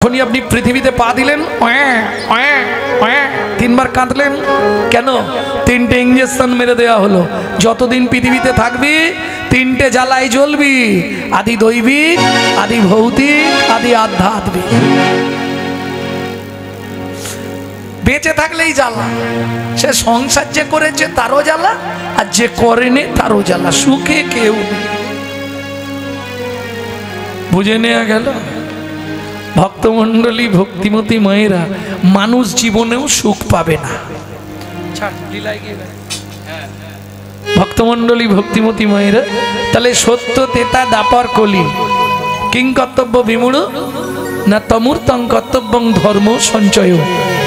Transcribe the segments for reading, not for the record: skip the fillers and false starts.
যখনই আপনি পৃথিবীতে পা দিলেন তিনবার কাঁদলেন কেন? তিনটে ইঞ্জেকশন মেরে দেওয়া হলো। যতদিন পৃথিবীতে থাকবি তিনটে জ্বালায় জ্বলবি, আদি দৈবিক, আদি ভৌতিক, আদি আধ্যাত্মিক। বেঁচে থাকলেই জ্বালা, সে সংসার যে করেছে তারও জ্বালা, আর যে করেনি তারও জ্বালা। সুখে কেউ বুঝে নেওয়া গেল। ভক্তমণ্ডলী, ভক্তিমতী মায়েরা, মানুষ জীবনেও সুখ পাবে না। ভক্তমণ্ডলী, ভক্তিমতী মায়েরা, তাহলে সত্য তেতা দাপর কলি কিং কর্তব্য বিমূঢ় না তমূর্তং কর্তব্যং ধর্ম সঞ্চয়।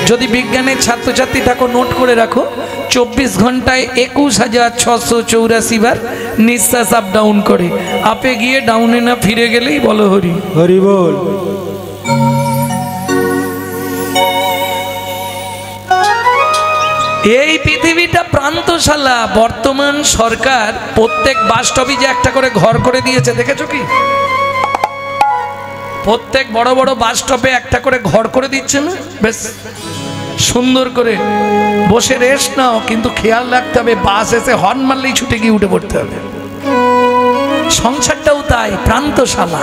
যদি বিজ্ঞানের ছাত্রছাত্রী থাকো নোট করে রাখো, 24 ঘন্টায় 21,684 বার নিঃশ্বাস আপ ডাউন করে। আপে গিয়ে ডাউনে না ফিরে গেলেই বলো হরি হরি বল। এই পৃথিবীটা প্রান্তশালা। বর্তমান সরকার প্রত্যেক বাস স্টপেজে একটা করে ঘর করে দিয়েছে, দেখেছো কি? প্রত্যেক বড় বড় বাস স্টপে একটা করে ঘর করে দিচ্ছে না? বেশ সুন্দর করে বসে রেস্ট নাও, কিন্তু খেয়াল রাখতে হবে বাস এসে হর্ন মারলেই ছুটে গিয়ে উঠে পড়তে হবে। সংসারটাও তাই, প্রান্তশালা।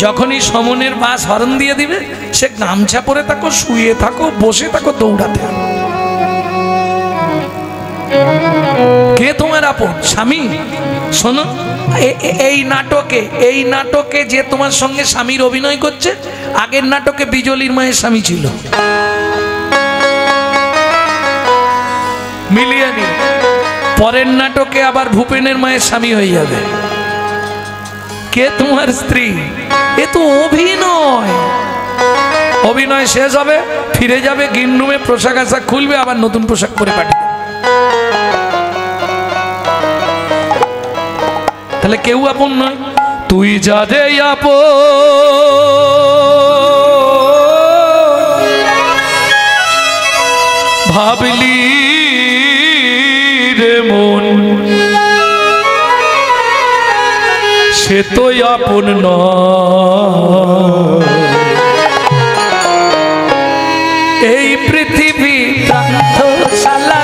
যখনই সমনের বাস হর্ন দিয়ে দিবে, সে গামছা পরে থাকো, শুয়ে থাকো, বসে থাকো, দৌড়াতে হবে। কে তোমার আপন? স্বামী। শোনো, এই নাটকে যে তোমার সঙ্গে স্বামীর অভিনয় করছে, আগের নাটকে বিজলির মায়ের স্বামী ছিল। মিলিয়ে নি। পরের নাটকে আবার ভূপেনের মায়ের স্বামী হয়ে যাবে। কে তোমার স্ত্রী? এ তো অভিনয়। অভিনয় শেষ হবে, ফিরে যাবে গ্রিন রুমে, পোশাক আশাক খুলবে, আবার নতুন পোশাক পরে পাঠিয়ে। তাহলে কেউ আপন নয়। তুই যা রে আপন, ভাবলি রে মন, সে তো আপন নয়। এই পৃথিবী প্রান্তশালা,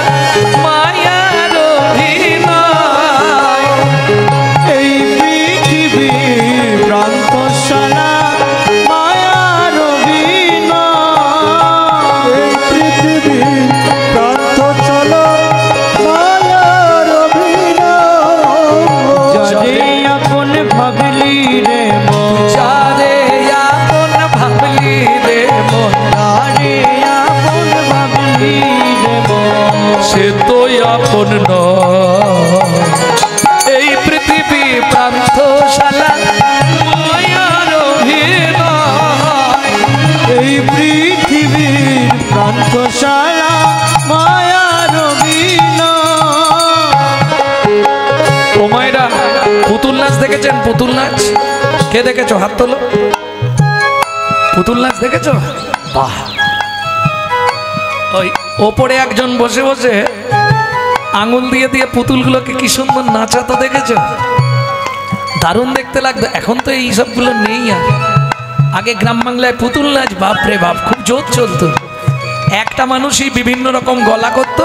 মায়ার অভিনয়। এই পৃথিবী প্রান্তশালা, মায়ার অভিনয়। এই পৃথিবী প্রান্তশালা, মায়ার অভিনয়। যারে আপন ভাবলি রে মন, যারে আপন ভাবলি রে মন, যারে আপন ভাবলি রে মন, সে তো আপন নয়। এই পৃথিবী প্রান্তশালা, মায়ার অভিনয়। এই পৃথিবীর প্রান্তশালা, মায়ার অভিনয়। ও মায়েরা, পুতুল নাচ দেখেছেন? পুতুল নাচ কে দেখেছো? হাত তোলো। পুতুল নাচ দেখেছো? বাহ! ওই ওপরে একজন বসে বসে আঙুল দিয়ে দিয়ে পুতুলগুলোকে কি সুন্দর নাচাতো, দেখেছো? দারুণ দেখতে লাগতো। এখন তো এই সবগুলো নেই। আর আগে গ্রাম বাংলায় পুতুল নাচ, বাপরে বাপ, খুব জোর চলতো। একটা মানুষই বিভিন্ন রকম গলা করতো,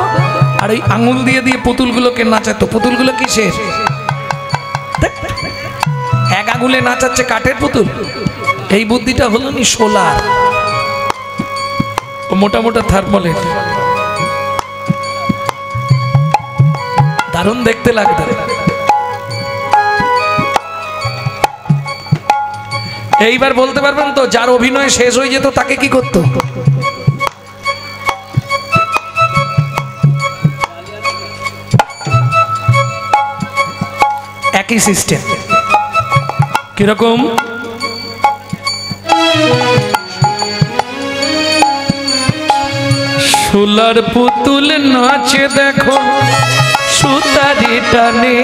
আর ওই আঙুল দিয়ে দিয়ে পুতুলগুলোকে নাচাতো। পুতুলগুলো কিসের? দেখ, এক আঙুলে নাচাচ্ছে কাঠের পুতুল। এই বুদ্ধিটা হলো নি সোলার, ও মোটা মোটা থার্মলের। দারুণ দেখতে লাগতো। এইবার বলতে পারবেন তো, যার অভিনয় শেষ হয়ে যেত তাকে কি করতো? একই সিস্টেম। কিরকম? সোলার পুতুল নাচে দেখো সুতারি টানে,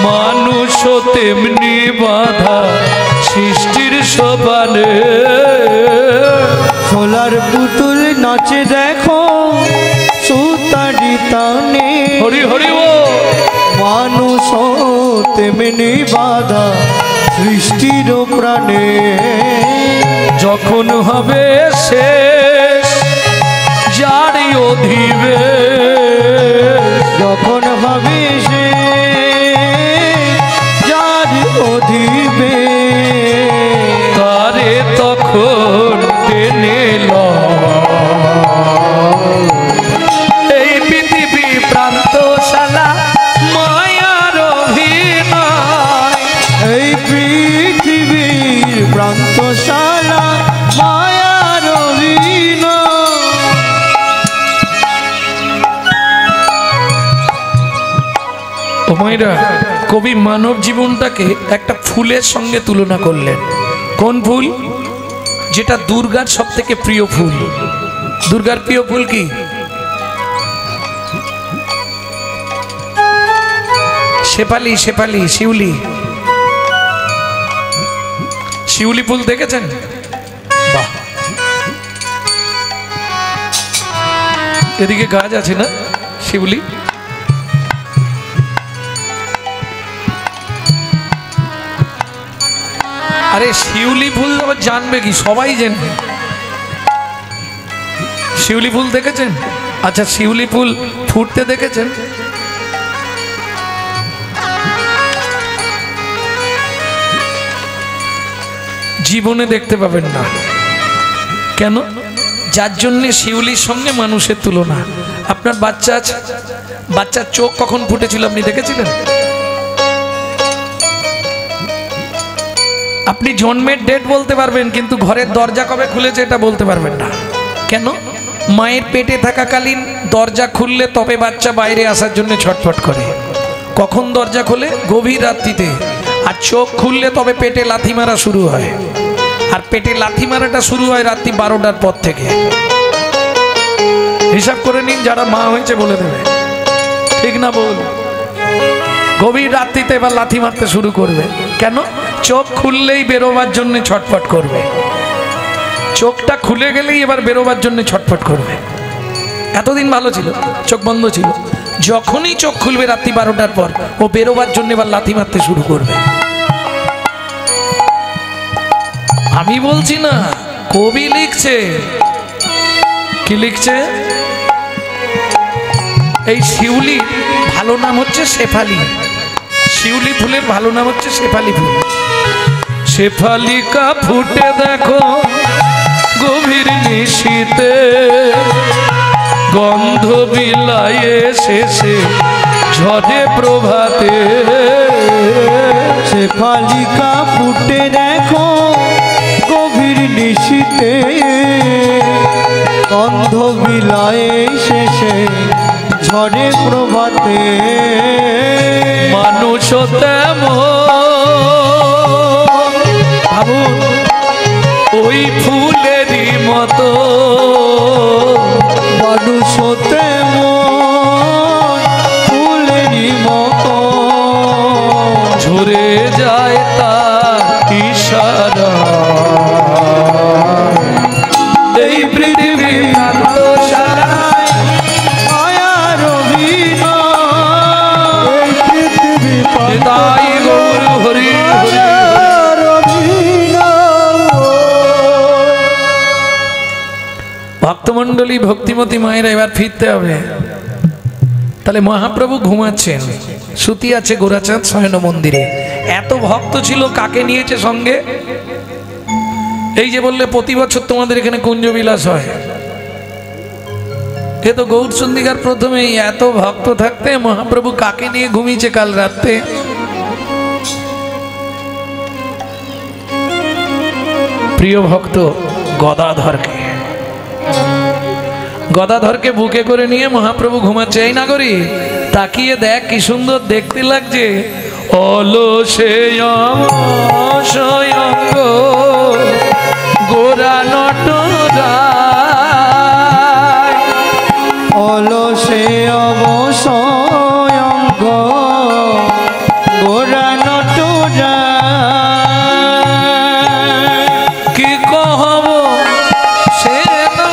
মানুষ তেমনি বাধা সৃষ্টির সোপানে। সোলার পুতুল নাচে দেখো সুতারি টানে, হরি হরি ও মানুষ তেমনি বাধা সৃষ্টির প্রাণে যখন হবে শেষ যারি অধিবে, যখন হবে সে যার অধিবে, তারে তখন টেনে এই পৃথিবী প্রান্তশালা মায়ার অভিনয়, এই পৃথিবীর প্রান্তশালা মায়ার অভিনয়। ওমাইরা কবি মানব জীবনটাকে একটা ফুলের সঙ্গে তুলনা করলেন। কোন ফুল? যেটা দুর্গার সব থেকে প্রিয় ফুল। দুর্গার প্রিয় ফুল কি? শেফালি, শেফালি, শিউলি। শিউলি ফুল দেখেছেন? বাহ, এদিকে গাছ আছে না শিউলি? আরে শিউলি ফুল আবার জানবে কি? সবাই জানবে। শিউলি ফুল দেখেছেন? আচ্ছা, শিউলি ফুল ফুটতে দেখেছেন? জীবনে দেখতে পাবেন না। কেন? যার জন্যে শিউলির সঙ্গে মানুষের তুলনা। আপনার বাচ্চা আছে, বাচ্চার চোখ কখন ফুটেছিল আপনি দেখেছিলেন? আপনি জন্মের ডেট বলতে পারবেন, কিন্তু ঘরের দরজা কবে খুলেছে এটা বলতে পারবেন না। কেন? মায়ের পেটে থাকাকালীন দরজা খুললে তবে বাচ্চা বাইরে আসার জন্য ছটফট করে। কখন দরজা খোলে? গভীর রাত্রিতে। আর চোখ খুললে তবে পেটে লাথি মারা শুরু হয়। আর পেটে লাথি মারাটা শুরু হয় রাত্রি 12টার পর থেকে। হিসাব করে নিন, যারা মা হয়েছে বলে দেবে, ঠিক না বল? গভীর রাত্রিতে এবার লাথি মারতে শুরু করবে। কেন? চোখ খুললেই বেরোবার জন্য ছটফট করবে। চোখটা খুলে গেলেই এবার বেরোবার জন্য ছটফট করবে। এতদিন ভালো ছিল, চোখ বন্ধ ছিল। যখনই চোখ খুলবে রাত্রি 12টার পর, ও বেরোবার জন্য এবার লাথি মারতে শুরু করবে। আমি বলছি না, কবি লিখছে। কি লিখছে? এই শিউলি ভালো নাম হচ্ছে শেফালি। শিউলি ফুলের ভালো নাম হচ্ছে শেফালি ফুল। শেফালিকা ফুটে দেখো গভীর নিশীতে, গন্ধ বিলায়ে শেষে ঝড়ে প্রভাতে। শেফালিকা ফুটে দেখো গভীর নিশীতে, গন্ধ বিলায়ে শেষে ঝড়ে প্রভাতে। মানুষ তেমন ভাবুন ওই ফুলেরই মতো, মানুষ তেমন ফুলেরই মতো, ঝরে যায় তার ইশারা। এই পৃথিবী প্রান্তশালায় মায়ার অভিনয়, এই পৃথিবী তাই গৌর হরি হরি। মায়ার অভিনয়। ভক্তমণ্ডলী, ভক্তিমতী মায়েরা, এবার ফিরতে হবে। তাহলে মহাপ্রভু ঘুমাচ্ছেন, সুতি আছে গোরাচাঁদ শয়ন মন্দিরে। এত ভক্ত ছিল, কাকে নিয়েছে সঙ্গে? এই যে বললে প্রতি বছর তোমাদের এখানে কুঞ্জবিলাস হয়, এ তো গৌরচন্দিকার প্রথমেই। এত ভক্ত থাকতে মহাপ্রভু কাকে নিয়ে ঘুমিয়েছে কাল রাতে? প্রিয় ভক্ত গদাধরকে, গদাধরকে বুকে করে নিয়ে মহাপ্রভু ঘুমাচ্ছে। এই নাগরী, তাকিয়ে দেখ কি সুন্দর দেখতে লাগছে। অলসেয়ঙ্গ গোরা নটরায়, অলসে অবসয়ঙ্গ গোরা নটরায়। কি কহব সে না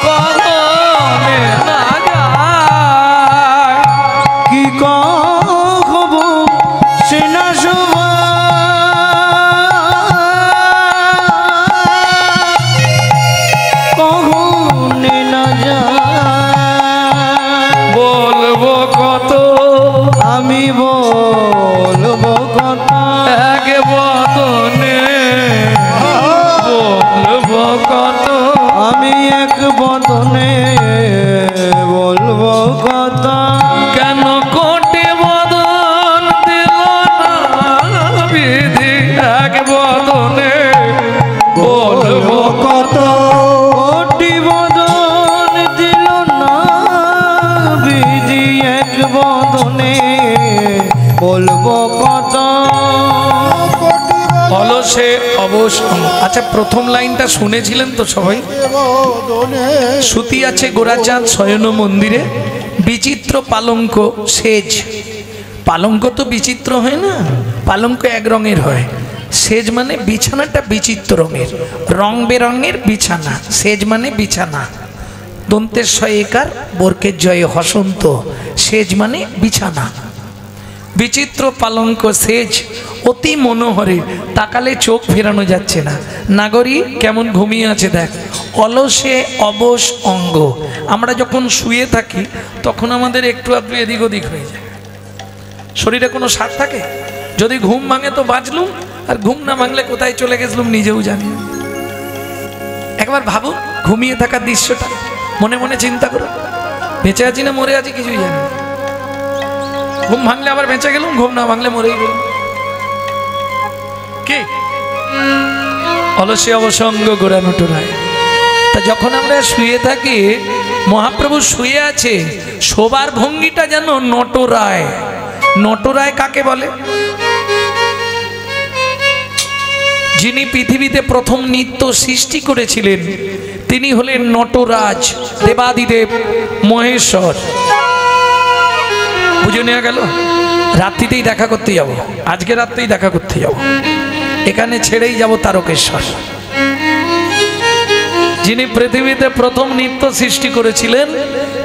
কহনে না যায়। কি কহব অলসে অবশ অঙ্গ। আচ্ছা, প্রথম লাইনটা শুনেছিলেন তো সবাই? সুতি আছে গোরাচাঁদ শয়ন মন্দিরে, বিচিত্র পালঙ্ক সেজ। পালঙ্ক তো বিচিত্র হয় না, পালঙ্ক এক রঙের হয়। সেজ মানে বিছানাটা বিচিত্র রঙের, রং বেরঙের বিছানা। সেজ মানে বিছানা। দন্তের শয়েকার বর্কের জয়ে হসন্ত, সেজ মানে বিছানা। বিচিত্র পালঙ্ক সেজ অতি মনোহরে, তাকালে চোখ ফেরানো যাচ্ছে না। নাগরী কেমন ঘুমিয়ে আছে দেখ। অলসে অবশ অঙ্গ। আমরা যখন শুয়ে থাকি তখন আমাদের একটু আধটু এদিক ওদিক হয়ে যায়। শরীরে কোনো স্বাদ থাকে? যদি ঘুম ভাঙে তো বাঁচলুম, আর ঘুম না ভাঙলে কোথায় চলে গেছিলাম নিজেও জানি। একবার ভাবো ঘুমিয়ে থাকার দৃশ্যটা, মনে মনে চিন্তা করো, বেঁচে আছি না মরে আছি কিছুই জানি। ঘুম ভাঙলে আবার বেঁচে গেলাম, ঘুম না ভাঙলে মরেই গেলাম। কি অলসে অবসঙ্গ গোরা নটরায়। তা যখন আমরা শুয়ে থাকি, মহাপ্রভু শুয়ে আছে, শোবার ভঙ্গিটা যেন নটরায়। নটরায় কাকে বলে? যিনি পৃথিবীতে প্রথম নৃত্য সৃষ্টি করেছিলেন তিনি হলেন নটরাজ, দেবাদিদেব মহেশ্বর। বুঝে নেওয়া গেল? রাত্রিতেই দেখা করতে যাব, আজকে রাত্রেই দেখা করতে যাব, এখানে ছেড়েই যাব তারকেশ্বর। যিনি পৃথিবীতে প্রথম নৃত্য সৃষ্টি করেছিলেন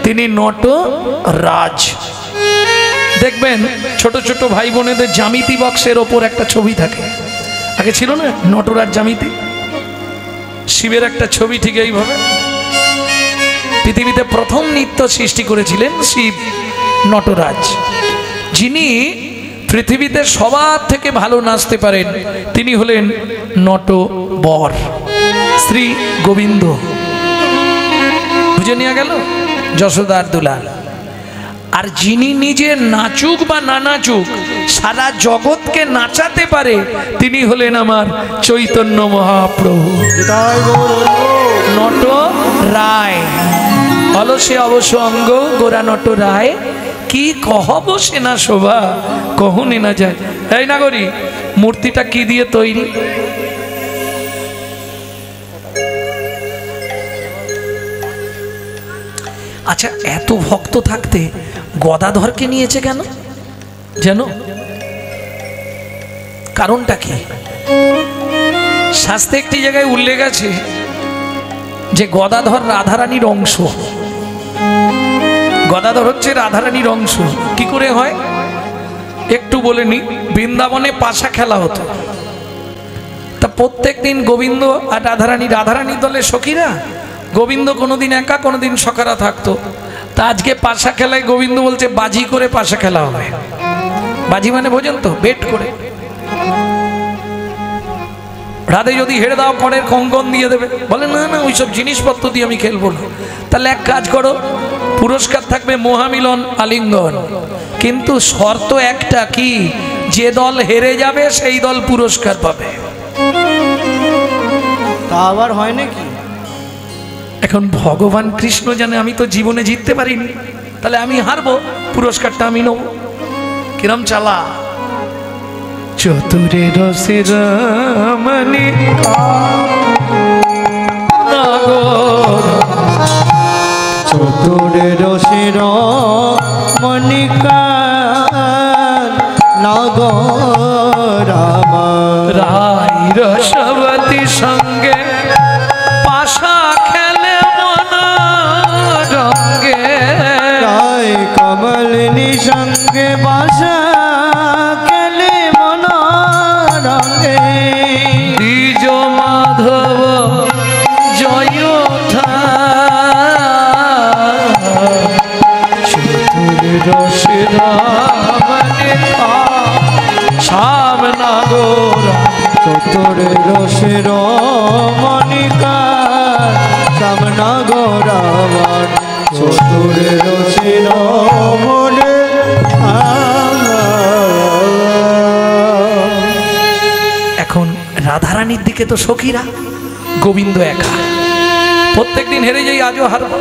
তিনি নটরাজ। দেখবেন ছোট ছোট ভাই বোনেদের জ্যামিতি বক্সের ওপর একটা ছবি থাকে, আগে ছিল না নটরাজ জ্যামিতি, শিবের একটা ছবি ঠিক এইভাবে। পৃথিবীতে প্রথম নৃত্য সৃষ্টি করেছিলেন শিব, নটরাজ। যিনি পৃথিবীতে সবার থেকে ভালো নাচতে পারেন তিনি হলেন নটবর, শ্রী গোবিন্দ। বুঝে নেওয়া গেল? যশোদার দুলাল। আর যিনি নিজে নাচুক বা না নাচুক সারা জগৎকে নাচাতে পারে তিনি হলেন আমার চৈতন্য মহাপ্রভু, নটরায়। অলসে অবশ অঙ্গ গোরা নটরায়, কি কহব সেনা শোভা কহনে না যায়। এই নাগরী, মূর্তিটা কি দিয়ে তৈরি? আচ্ছা, এত ভক্ত থাকতে গদাধরকে নিয়েছে কেন যেন? কারণটা কি? শাস্ত্রে একটি জায়গায় উল্লেখ আছে যে গদাধর রাধারানীর অংশ। গদাধর হচ্ছে রাধারানীর অংশ। কি করে হয় একটু বলে নি। বৃন্দাবনে পাশা খেলা হতো, তা প্রত্যেক দিন গোবিন্দ আর রাধারানী, রাধারানী দলে সখীরা, গোবিন্দ কোনোদিন একা কোনোদিন সখারা থাকতো। তা আজকে পাশা খেলায় গোবিন্দ বলছে বাজি করে পাশা খেলা হবে। বাজি মানে বোঝেন তো, বেট করে। রাধে যদি হেরে দাও কড়ের কঙ্কন দিয়ে দেবে, বলে না না ওইসব জিনিসপত্র দিয়ে আমি খেলবো না। তাহলে এক কাজ করো, পুরস্কার থাকবে মহামিলন আলিঙ্গন, কিন্তু শর্ত একটা, কি? যে দল হেরে যাবে সেই দল পুরস্কার পাবে। তা আবার হয় নাকি? এখন ভগবান কৃষ্ণ জানে আমি তো জীবনে জিততে পারিনি, তাহলে আমি হারবো, পুরস্কারটা আমি নেব। কিরম চালা? চতুরে রসে রমণী চতুরে রসির মণিকা নাগর রাই রসবতী সঙ্গে পাশা খেলে মন রঙ্গে, রায় কমলিনী সঙ্গে বাসা খেলে মন রঙ্গে, দ্বিজ মাধব জয় চতুরে রসির মণিকা সামনা গোরাবার, চতুরে রসির মনে। এখন রাধারানীর দিকে তো সখীরা, গোবিন্দ একা। প্রত্যেকদিন হেরে যাই, আজও হারব।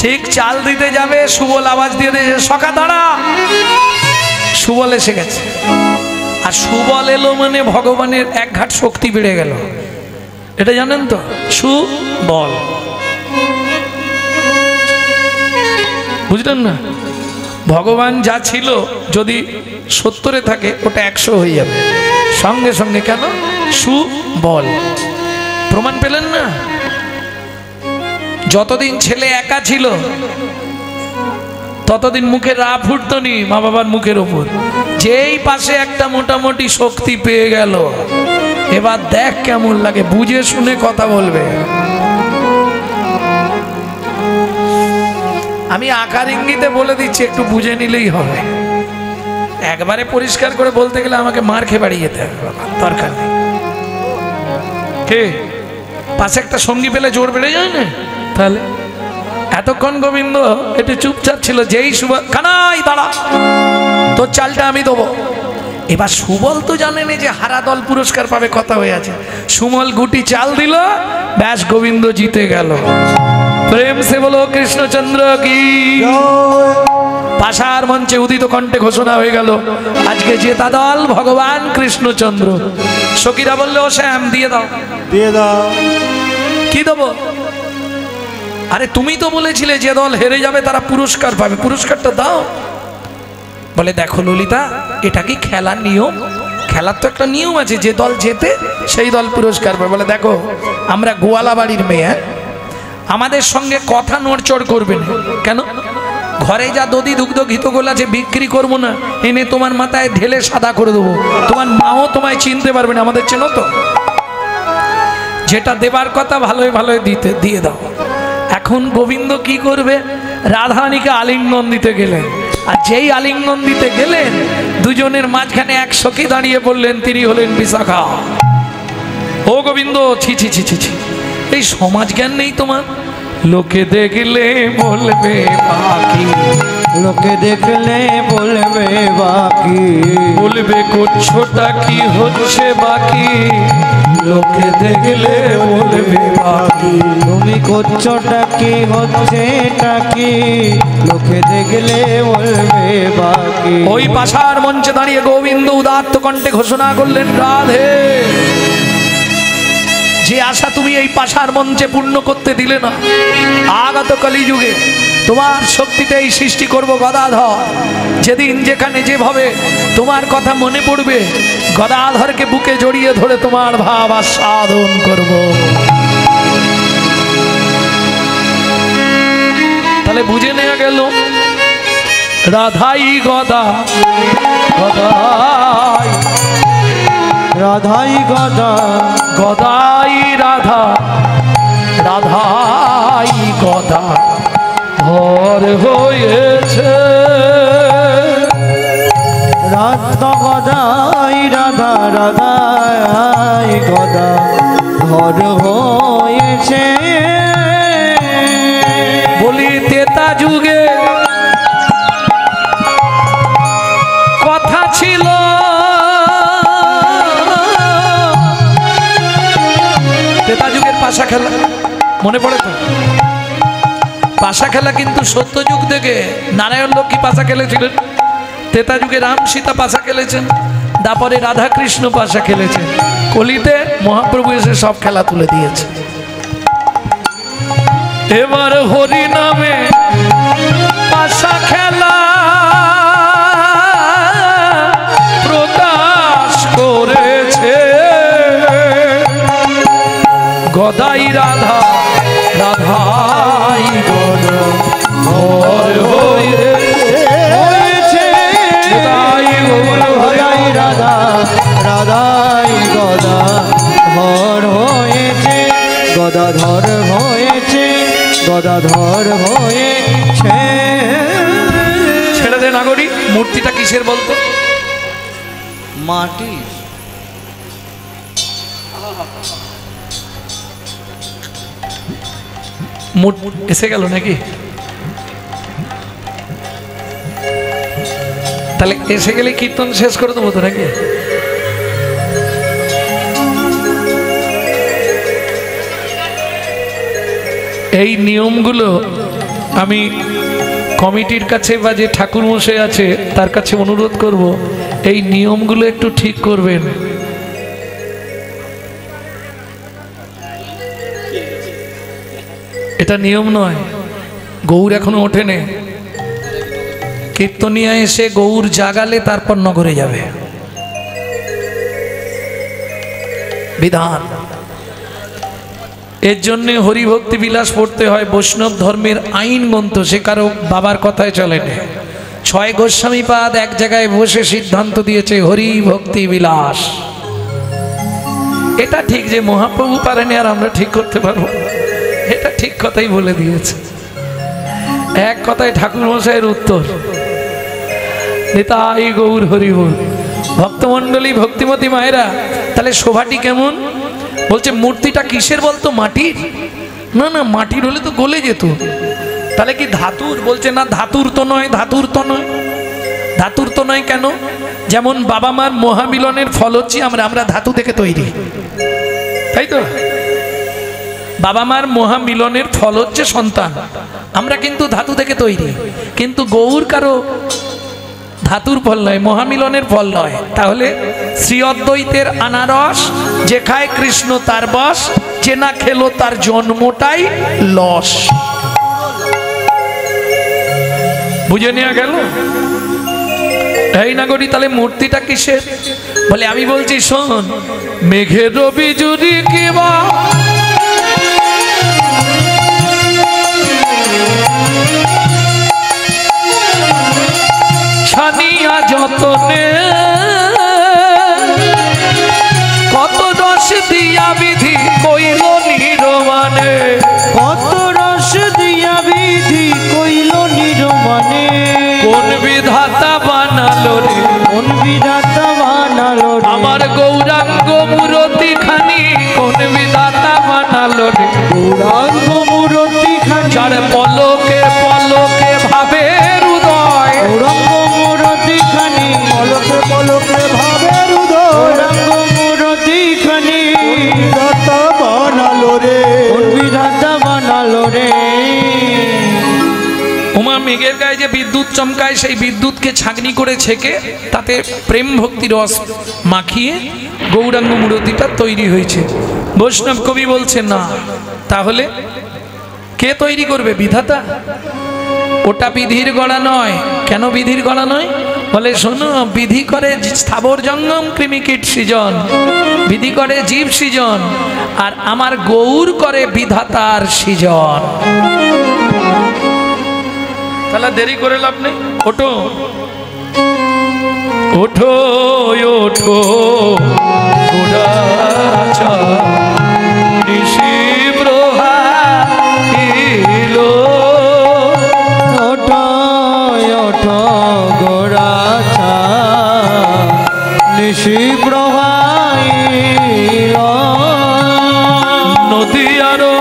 ঠিক চাল দিতে যাবে, সুবল আওয়াজ দিয়ে দিয়েছে সখা দাঁড়া। সুবল এসে গেছে। আর সুবল এলো মানে ভগবানের এক ঘাট শক্তি বেড়ে গেল, এটা জানেন তো? সুবল, বুঝলেন না? ভগবান যা ছিল যদি 70-এ থাকে ওটা 100 হয়ে যাবে সঙ্গে সঙ্গে। কেন? সুবল। প্রমাণ পেলেন না? যতদিন ছেলে একা ছিল ততদিন মুখে রা ফুটতো নি মা বাবার মুখের ওপর। যেই পাশে একটা মোটামুটি শক্তি পেয়ে গেল, এবার দেখ কেমন লাগে, বুঝে শুনে কথা বলবে। আমি আকার ইঙ্গিতে বলে দিচ্ছি, একটু বুঝে নিলেই হবে। একবারে পরিষ্কার করে বলতে গেলে আমাকে মার খেয়ে বাড়ি যেতে হবে, দরকার নেই। কে পাশে একটা সঙ্গী পেলে জোর বেড়ে যায় না? তাহলে এতক্ষণ গোবিন্দ একটু চুপচাপ ছিল, যেই সুবল কানাই দাঁড়া, তোর চালটা আমি দেবো। এবার সুবল তো জানেন যে হারা দল পুরস্কার পাবে, কথা হয়ে আছে। সুমল গুটি চাল দিল, ব্যাস গোবিন্দ জিতে গেল। প্রেম সে বলো কৃষ্ণচন্দ্র কি। পাশার মঞ্চে উদিত কণ্ঠে ঘোষণা হয়ে গেল, আজকে জেতা দল ভগবান কৃষ্ণচন্দ্র। সখীরা বললো, ও শ্যাম দিয়ে দাও, দিয়ে দাও। কি দেবো? আরে তুমি তো বলেছিলে যে দল হেরে যাবে তারা পুরস্কার পাবে, পুরস্কারটা দাও। বলে, দেখো ললিতা, এটা কি খেলার নিয়ম? খেলার তো একটা নিয়ম আছে, যে দল জেতে সেই দল পুরস্কার পাবে। বলে, দেখো আমরা গোয়ালা বাড়ির মেয়ে, আমাদের সঙ্গে কথা নড়চড় করবে না। কেন? ঘরে যা দধি দুগ্ধ ঘিতগোল আছে বিক্রি করবো না, এনে তোমার মাথায় ঢেলে সাদা করে দেবো। তোমার মাও তোমায় চিনতে পারবে না, আমাদের চেনো তো। যেটা দেবার কথা ভালোই ভালোই দিয়ে দাও। এখন গোবিন্দ কি করবে? রাধারানীকে আলিঙ্গন দিতে গেলেন, আর যেই আলিঙ্গন দিতে গেলেন দুজনের মাঝখানে এক সখী দাঁড়িয়ে বললেন, তিনি হলেন বিশাখা। ও গোবিন্দ, ছি ছি ছি ছি ছি, এই সমাজ জ্ঞান নেই তোমার? লোকে দেখলে বলবে বাকি, লোকে দেখলে বলবে বাকি, বলবে করছোটা কি হচ্ছে বাকি, লোকে দেখলে বলবে বাকি। তুমি করছোটা কি হচ্ছে টাকি, লোকে দেখলে বলবে বাকি। ওই পাশার মঞ্চে দাঁড়িয়ে গোবিন্দ উদাত্ত কণ্ঠে ঘোষণা করলেন, রাধে, যে আশা তুমি এই পাশার মঞ্চে পূর্ণ করতে দিলে না, আগত কলিযুগে তোমার শক্তিতে এই সৃষ্টি করব গদাধর। যেদিন যেখানে যেভাবে তোমার কথা মনে পড়বে, গদাধরকে বুকে জড়িয়ে ধরে তোমার ভাব আস্বাদন করব। তাহলে বুঝে নেওয়া গেল, রাধাই গদা, গদাই রাধাই গদা, গদাই রাধা, রাধাই গদা ধর হয়েছে। রাধা গদাই রাধা, রাধাই গদা ধর হয়েছে। বলি তেতা যুগে কথা ছিল, তেতা যুগের পাশা খেলা মনে পড়ে তো? পাশা খেলা কিন্তু সত্যযুগ থেকে নারায়ণ লক্ষ্মী পাশা খেলেছিলেন, তেতা যুগে রাম সীতা পাশা খেলেছেন, তারপরে রাধা কৃষ্ণ পাশা খেলেছেন, কলিতে মহাপ্রভু এসে সব খেলা তুলে দিয়েছে। এবার হরি নামে পাশা খেলা প্রকাশ করেছে। গদাই রাধা, রাধাই গদা ধর হয়েছে। গদাই গদাই রাধা, রাধাই গদা ধর হয়েছে। গদাধর হয়েছে, গদাধর হয়েছে। ছেড়ে দে নাগরিক, মূর্তিটা কিসের বলতো? মাটি। এসে গেল নাকি? তাহলে এসে গেলে কীর্তন শেষ করে দেবো তো নাকি? এই নিয়মগুলো আমি কমিটির কাছে বা যে ঠাকুর মশাই আছে তার কাছে অনুরোধ করব, এই নিয়মগুলো একটু ঠিক করবেন। এটা নিয়ম নয়, গৌর এখনো ওঠেনি। কীর্তনিয়া এসে গৌর জাগালে তারপর নগরে যাবে, বিধান। এর জন্যে হরিভক্তি বিলাস পড়তে হয়, বৈষ্ণব ধর্মের আইন গ্রন্থ, সে কারো বাবার কথায় চলে না। 6 গোস্বামীপাদ এক জায়গায় বসে সিদ্ধান্ত দিয়েছে হরি ভক্তি বিলাস। এটা ঠিক যে মহাপ্রভু পারেনি আর আমরা ঠিক করতে পারবো, এটা ঠিক কথাই বলে দিয়েছে। এক কথায় ঠাকুর মশাইয়ের উত্তর, নিতাই গৌর হরি বল। ভক্তমণ্ডলী, ভক্তিমতী মায়েরা, তাহলে শোভাটি কেমন? বলছে মূর্তিটা কিসের বলতো? মাটির? না না, মাটির হলে তো গলে যেত। তাহলে কি ধাতুর? বলছে না, ধাতুর তো নয়, ধাতুর তো নয়। ধাতুর তো নয় কেন? যেমন বাবা মার মহামিলনের ফল হচ্ছে আমরা ধাতু থেকে তৈরি, তাই তো? বাবা মার মহামিলনের ফল হচ্ছে সন্তান, আমরা কিন্তু ধাতু থেকে তৈরি। কিন্তু গৌর কারো ধাতুর ফল নয়, মহামিলনের ফল নয়। তাহলে শ্রী অদ্বৈতের আনারস, যে খায় কৃষ্ণ তার বশ, যে না খেলো তার জন্মটাই লস। বুঝে নেওয়া গেল? এই না করি, তাহলে মূর্তিটা কিসের? বলে আমি বলছি শোন, মেঘের রবি জুড়ি কিবা ছানিয়া যতনে, কত রস দিয়া বিধি কইল নিরমানে, কত রস দিয়া বিধি কইল নিরমানে। কোন বিধাতা বানালো রে, কোন বিধাতা বানালো রে আমার গৌরাঙ্গ মূরতি খানি, কোন বিধাতা বানালো রে গৌরাঙ্গ মূরতি খানি। যার পলকে পলকে ভাবের উদয়, গৌরাঙ্গ মূরতি খানি, পলকে পলকে ভাবের উদয়। গৌরাঙ্গ মূরতি খানি, বিধাতা বানালো রে, কোন বিধাতা বানালো রে। উমা মেঘের গায়ে যে বিদ্যুৎ চমকায়, সেই বিদ্যুৎকে ছাঁকনি করে ছেঁকে তাতে প্রেম ভক্তি রস মাখিয়ে গৌরাঙ্গ মূরতিটা তৈরি হয়েছে। বৈষ্ণব কবি বলছে না, তাহলে কে তৈরি করবে? বিধাতা। ওটা বিধির গড়া নয়। কেন বিধির গড়া নয়? বলে শোনো, বিধি করে স্থাবর জঙ্গম কৃমিকীট সৃজন, বিধি করে জীব সৃজন, আর আমার গৌর করে বিধাতার সৃজন। তাহলে দেরি করে লাভ নেই, ওঠো ওঠো ওঠো গোড়াচা নিশি প্রহাইলো, ওঠো ওঠো গোরাছা নিশি প্রবাহিল। নদী আরো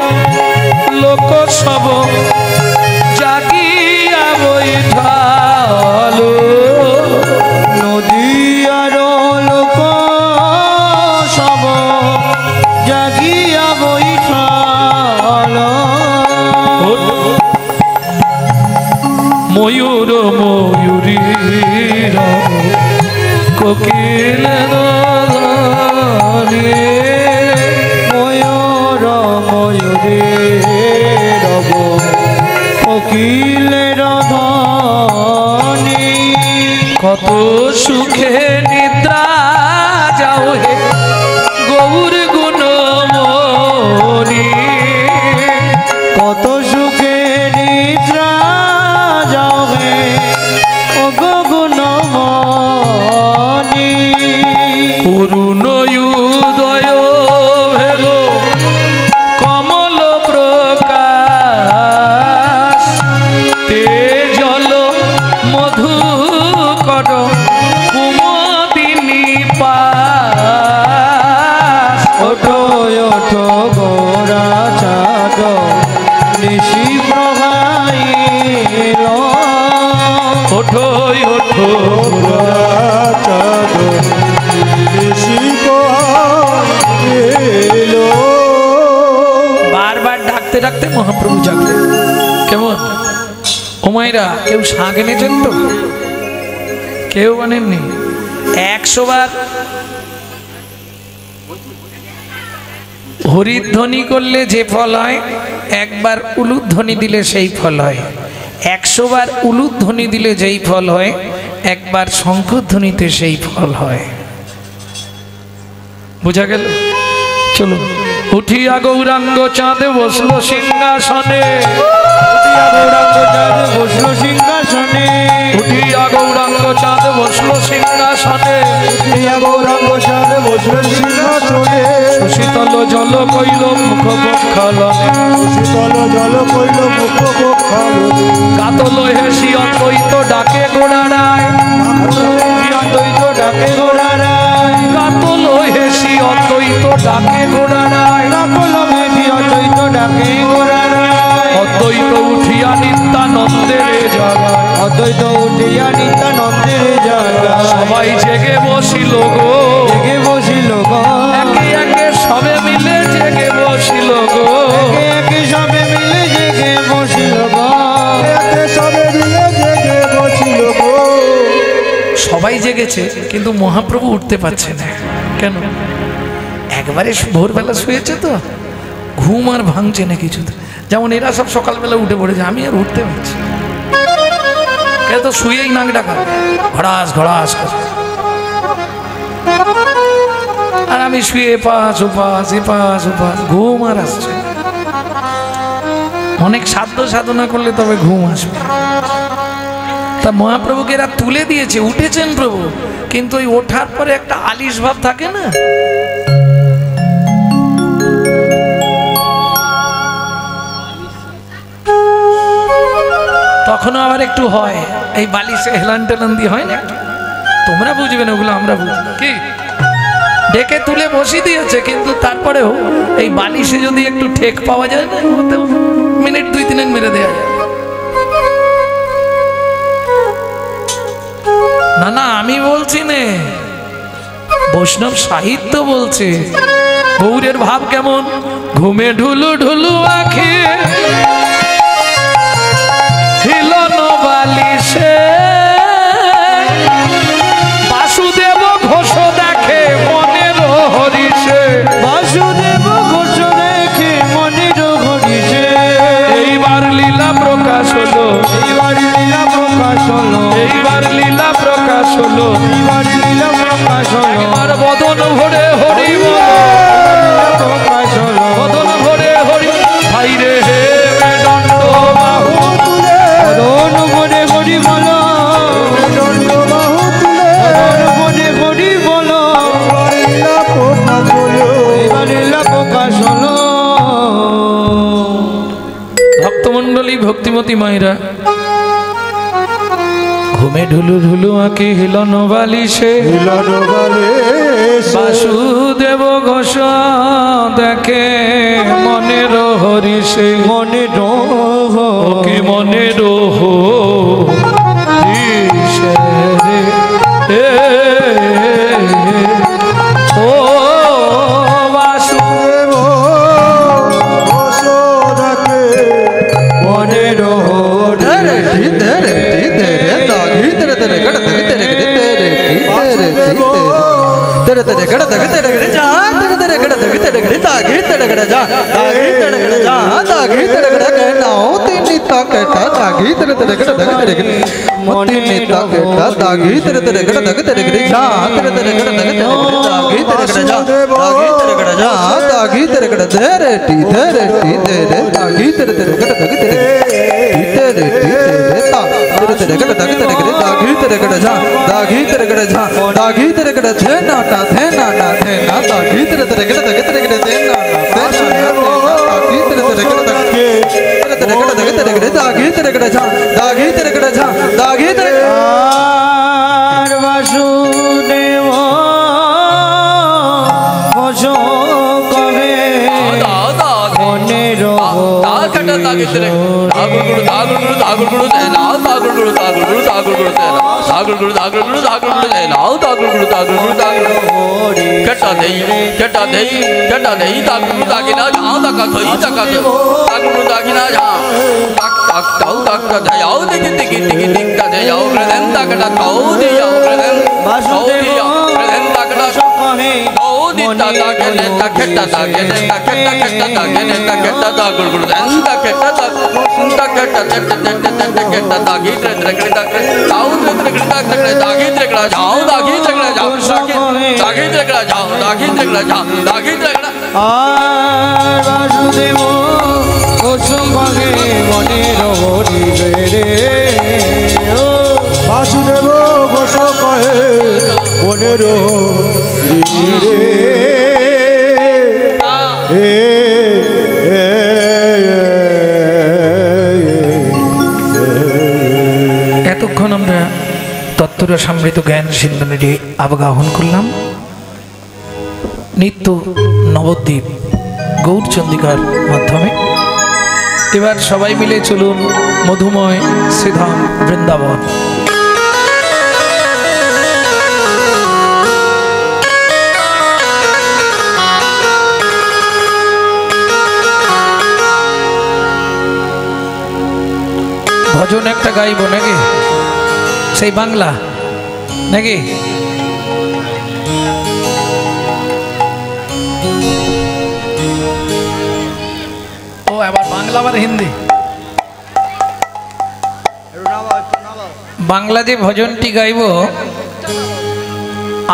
লোক সব জাগিয়া বৈঠালো, নদী আর লোক সব জাগিয়া বৈঠাল। ময়ূর ময়ূরী কোকিল ময়ূর ময়ূরে রব কোকিলের ধ্বনি। কত সুখে নিদ্রা যাও হে গৌর গুণমণি, কত সুখে নিদ্রা যাবে ও গুণমণি। অরুণ উদয় ভেল কমল প্রকাশ, তেজল মধুকর কুমদিনী পাশ। ওঠো ওঠো গোরা চাঁদ নিশি প্রভাইল। ওঠো ওঠো চাঁদ নিশি প্রভাইল। বারবার ডাকতে ডাকতে মহাপ্রভু জাগলেন। কেমন ও মায়েরা, কেউ শাঁখ এনেছেন তো? কেউ আনেননি? 100 বার হরিধ্বনি করলে যে ফল হয়, একবার উলুধ্বনি দিলে সেই ফল হয়। 100 বার উলুধ্বনি দিলে যেই ফল হয়, একবার শঙ্খধ্বনিতে সেই ফল হয়। বুঝা গেল? চলো। উঠিয়া গৌরাঙ্গ চাঁদ বসলো সিংহাসনে, উঠিয়া গৌরাঙ্গ চাঁদ বসলো সিংহাসনে, উঠিয়া গৌরাঙ্গ চাঁদ বসলো সিংহাসনে, উঠিয়া গৌরাঙ্গ চাঁদ বসলো সিংহাসনে, শীতল জল কইল মুখ বক্ষালনে, শীতল জল কইল মুখ বক্ষালনে, কাতল হেসি অদ্বৈত ডাকে গোড়ারায়, অদ্বৈত ডাকে গোড়ারায়, কাতল হেসি অদ্বৈত ডাকে গোড়ারায়, কাতল হেসি অদ্বৈত ডাকে গোড়ারায়, অদ্বৈত উঠিয়া নিত্যানন্দের জাগায়, অদ্বৈত উঠিয়া নিত্যানন্দের জাগায়, সবাই জেগে বসিল গো, জেগে বসিল গো, একে একে সবে মিলে জেগে বসিল গো, একে একে সবে মিলে জেগে বসিল গো, একে সবে মিলে জেগে বসিল গো। সবাই জেগেছে কিন্তু মহাপ্রভু উঠতে পারছে না। কেন? একবারে ভোরবেলা শুয়েছে তো, ঘুম আর ভাঙছে না কিছুতে। যেমন এরা সব সকালবেলা উঠে পড়েছে, আমি আর উঠতে পারছি না। কে তো শুয়েই নাক ডাকা ঘড়াস ঘড়াস করে, আর আমি শুয়ে এপাশ ওপাশ এপাশ ওপাশ, ঘুম আর আসছে না। অনেক সাধ্য সাধনা করলে তবে ঘুম আসবে। তা মহাপ্রভুকে এরা তুলে দিয়েছে, উঠেছেন প্রভু, কিন্তু ওই ওঠার পরে একটা আলিশ ভাব থাকে না, তখনও আবার একটু হয়। এই বালিশে হেলান টেলান দিয়ে হয় না, তোমরা বুঝবে না ওগুলো, আমরা বুঝবো। কি ডেকে তুলে বসিয়ে দিয়েছে, কিন্তু তারপরেও এই বালিশে যদি একটু ঠেক পাওয়া যায় না, মিনিট 2-3 মেরে দেওয়া যায়। না না, আমি বলছি নে, বৈষ্ণব সাহিত্য বলছে। গৌরের ভাব কেমন? ঘুমে ঢুলু ঢুলু আঁখি হিলন বালিশে, বাসুদেব ঘোষ দেখে মনের হরিষে, বাসুদেব ঘোষ দেখে মনের হরিষে, এইবার লীলা প্রকাশ হলো, এইবার লীলা প্রকাশ হলো, এইবার লীলা প্রকাশ হলো, এইবার লীলা প্রকাশ হলো, এবার বদন ভরে হরি বল, প্রকাশ হলো, বদন ভরে হরি ভাইরে হে দণ্ড বাহু তুলে বদন ভরে হরি বলো, দণ্ড বাহু তুলে বদন ভরে হরি বলো, এইবার লীলা প্রকাশ হলো। ভক্তমণ্ডলী ভক্তিমতী মায়েরা, ঘুমে ঢুলু ঢুলু আঁকি হিলন বালিশে, বাসুদেব ঘোষ দেখে মনের হরিষে, মনের কি মনের হরিষে রে, ও বাসুদেব মনের বাসুদেব दागिना जा तक तक ताऊ तक दयाओ दिख दिख दिख दिख दयाओ प्रदन तक ताऊ दियाओ प्रदन वासुदेव प्रदन तक कहे ताऊ दिता तक तक तक আর বাসুদেব কুসুম কহে মনের হরিবে রে ও বাসুদেব ঘোষ কহে মনের এতক্ষণ আমরা তত্ত্বর সমৃদ্ধ জ্ঞান সিন্ধনের আবগাহন করলাম। নিত্য নবদ্বীপ গৌরচন্দিকার মাধ্যমে এবার সবাই মিলে চলুন মধুময় শ্রীধাম বৃন্দাবন। ভজন একটা গাইব নাকি, সেই বাংলা নাকি? ও আবার বাংলা আবার হিন্দি। বাংলা যে ভজনটি গাইব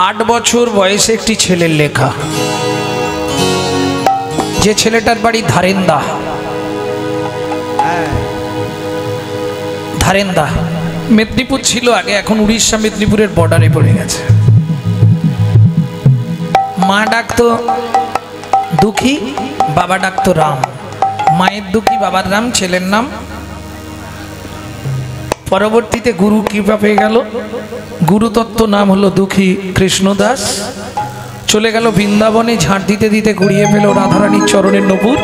8 বছর বয়সে একটি ছেলের লেখা, যে ছেলেটার বাড়ি ধারেন্দা। ধারেন্দা মেদিনীপুর ছিল আগে, এখন উড়িষ্যা মেদিনীপুরের বর্ডারে পড়ে গেছে। মা ডাকতো দুঃখী, বাবা ডাকতো রাম। মায়ের দুঃখী, বাবার রাম, ছেলের নাম। পরবর্তীতে গুরু কৃপা পেয়ে গেল, গুরুতত্ত্ব নাম হলো দুঃখী কৃষ্ণদাস। চলে গেল বৃন্দাবনে, ঝাঁট দিতে দিতে কুড়িয়ে পেল রাধারানীর চরণের নপুর।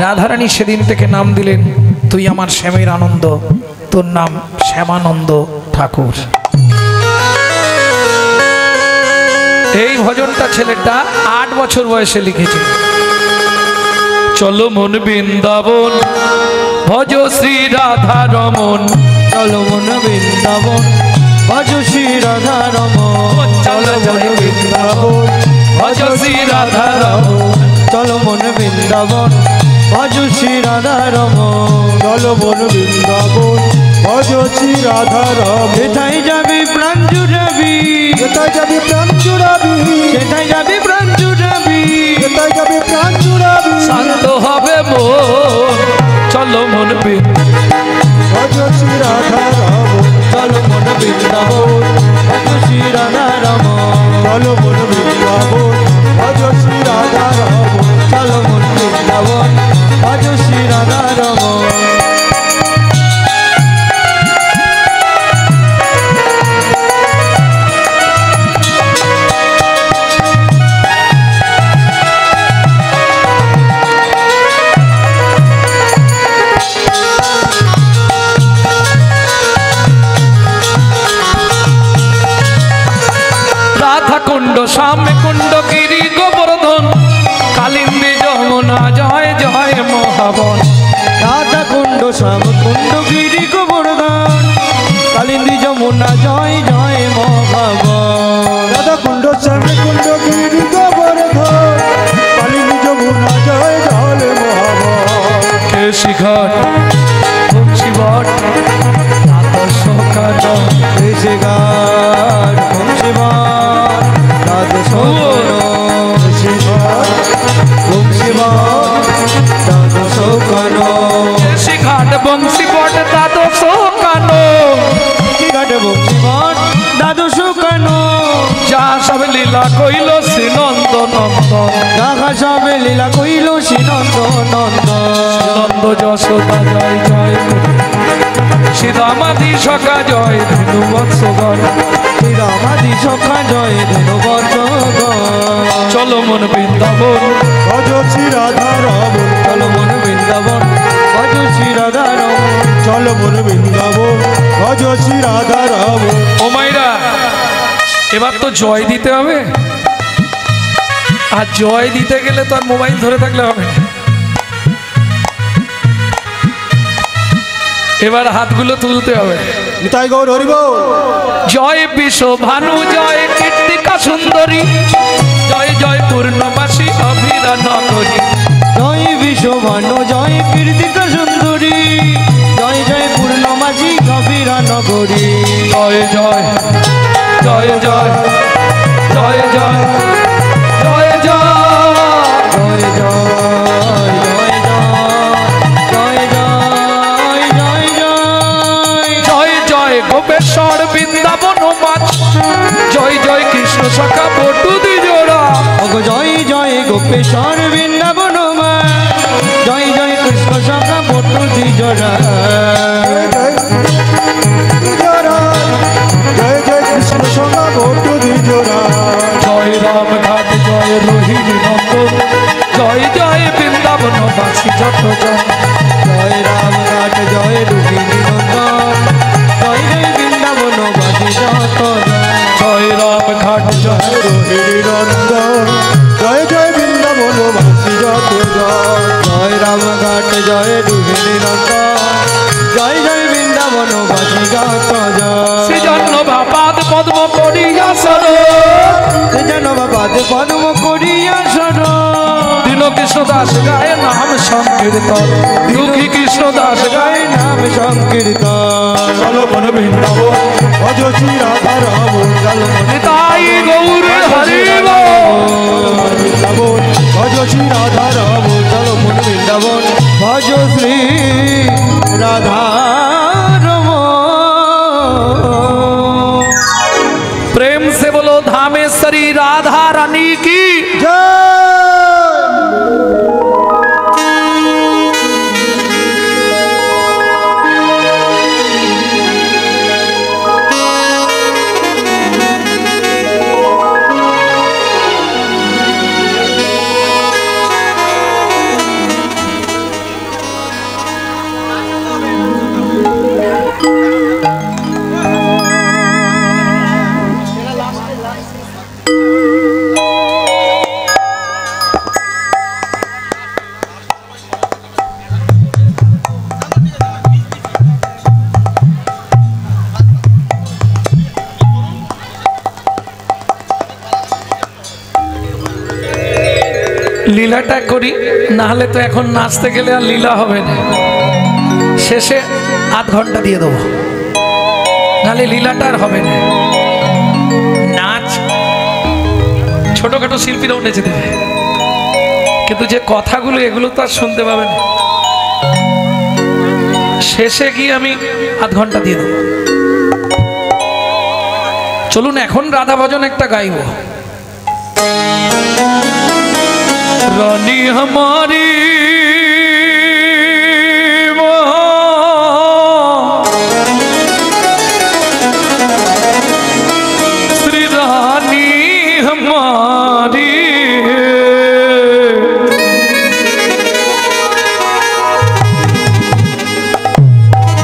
রাধারানী সেদিন থেকে নাম দিলেন তুই আমার শ্যামের আনন্দ, তোর নাম শ্যামানন্দ ঠাকুর। এই ভজনটা ছেলেটা 8 বছর বয়সে লিখেছে। চলো মন বৃন্দাবন ভজ শ্রী রাধা রমন, চলো মন বৃন্দাবন ভজ শ্রী রাধা রমন, চলো মন বৃন্দাবন ভজ শ্রী রাধা রমন, চলো মন বৃন্দাবন ভজ শ্রী রাধা রমন, চলো মন বৃন্দাবন ভজ শ্রী রাধা রমন। যেথায় যাবি প্রাণ জুড়াবি, যেথায় যাবি প্রাণ জুড়াবি, সেথায় যাবি প্রাণ জুড়াবি, যেথায় যাবি প্রাণ জুড়াবি, শান্ত হবে মন। চলো মন ভজ শ্রী রাধা রমন, চলো মন বৃন্দাবন ভজ শ্রী রাধা রমন, চলো মন বৃন্দাবন ভজ শ্রী রাধা রমন। চলো মন বৃন্দাবন ভজ শ্রী রাধা রমন। রাধা কুণ্ড শ্যামে কুণ্ড গিরি গোবর্ধন, কালিন্দী যমুনা জয় জয় মহাবন। রাধা কুণ্ড শ্যাম কুণ্ড গিরি গোবর্ধন, কালিন্দী যমুনা জয় জয় মহাবন। রাধা কুণ্ড শ্যামে কুণ্ড গিরি গোবর্ধন, কালিন্দী যমুনা জয় জয় মহাবন। কেশি ঘাট বংশী বট আদর্শ কাজ ঋষি ঘাট বংশীবান দ্বাদশ বংশীবান দ্বাদশ কান, কেশি ঘাট বংশী বট দ্বাদশ কানো, ঘাট বংশীবান দ্বাদশ কান, যা সব লীলা কইল শ্রী নন্দ নন্দন। রাখা সবে লীলা কইল শ্রীনন্দ নন্দন। নন্দ যশোদা জয় জয়, শ্রীরামাদি সখা জয় ধনু বৎসগণ। শ্রীরামাদি সখা জয় ধনু বর্ষগণ। চলো মন বৃন্দাবন ভজ শ্রী রাধা রমন, চলো মন বৃন্দাবন ভজ শ্রী রাধা রমন, চলো মন বৃন্দাবন ভজ শ্রী রাধা রমন। ও মাইরা, এবার তো জয় দিতে হবে, আর জয় দিতে গেলে তো আর মোবাইল ধরে থাকলে হবে না। এবার হাতগুলো তুলতে হবে। নিতাই গৌর হরিব। জয় বিশ্ব ভানু জয় কীর্তিকা সুন্দরী, জয় জয় পূর্ণবাসী অভিরা নগরী। জয় বিশ্বভানু জয় কীর্তিকা সুন্দরী, জয় জয় পূর্ণমাসী কবিরা নগরী। জয় জয় জয় জয় জয় জয় জয় জয় জয় জয় জয় জয় জয় জয় জয় জয় জয় গোপেশ্বর বৃন্দাবন মাছ, জয় জয় কৃষ্ণ সখা বটু দ্বিজোড়া। ওগো জয় জয় গোপেশ্বর বৃন্দাবন মা, জয় জয় কৃষ্ণ সখা বটু দ্বিজোড়া। জয় জয় কৃষ্ণ সখা বটু দ্বিজোড়া। জয় রামঘাট জয় রোহিণী নন্দন, জয় জয় বৃন্দাবন বাসী যত জন। জয় রামঘাট জয় রুক্মিণী নন্দন, জয় জয় বৃন্দাবন বাসী যত জন। জয় রামঘাট জয় রোহিণী নন্দন, জয় জয় বৃন্দাবন বাসী যত জন। জয় রামঘাট জয় রুক্মিণী নন্দন, জয় জয় বৃন্দাবন বাসী যত জন। শ্রীজন্য বাপাদ পদ্ম করিয়া সর, যেন বাবাদ পদ্ম করিয়া সরণ। দীন কৃষ্ণ দাস গায়ে নাম সংকীর্তন, দুঃখী কৃষ্ণ দাস গায়ে নাম সংকীর্তন। চলো মন বৃন্দাবন ভজ শ্রী রাধা রাম। চলো তাই গৌর হরি বৃন্দাবন ভজ শ্রী রাধা রাম। চলো মন বৃন্দাবন ভজ শ্রী রাধা রমণ। प्रेम से बोलो धामेश्वरी राधा रानी की। লীলাটা করি, না হলে তো এখন নাচতে গেলে আর লীলা হবে না। শেষে আধ ঘন্টা দিয়ে দেবো, নাহলে লীলাটা আর হবে না। নাচ ছোটখাটো শিল্পীরাও নেচে দেবে, কিন্তু যে কথাগুলো এগুলো তো আর শুনতে পাবে না। শেষে গিয়ে আমি আধ ঘন্টা দিয়ে দেবো। চলুন এখন রাধা ভজন একটা গাইব। रानी हमारी श्री रानी हमारी,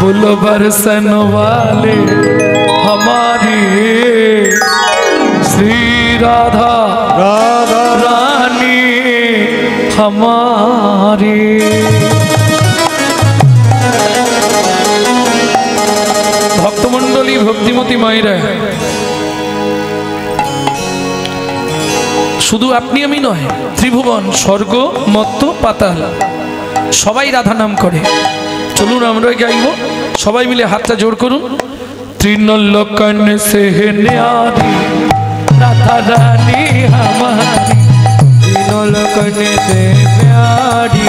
बोलो बरसन वाले हमारी श्री राधा राधा रानी हमारी। ভক্তমণ্ডলী ভক্তিমতী মায়েরা, শুধু আপনি আমি নয়, ত্রিভুবন স্বর্গ মত্ত পাতাল সবাই রাধা নাম করে। চলুন আমরা গাইব, সবাই মিলে হাতটা জোর করুন। তৃণলোকন সে ন্যারি রাধা রানী हमारी, लोकने से प्यारी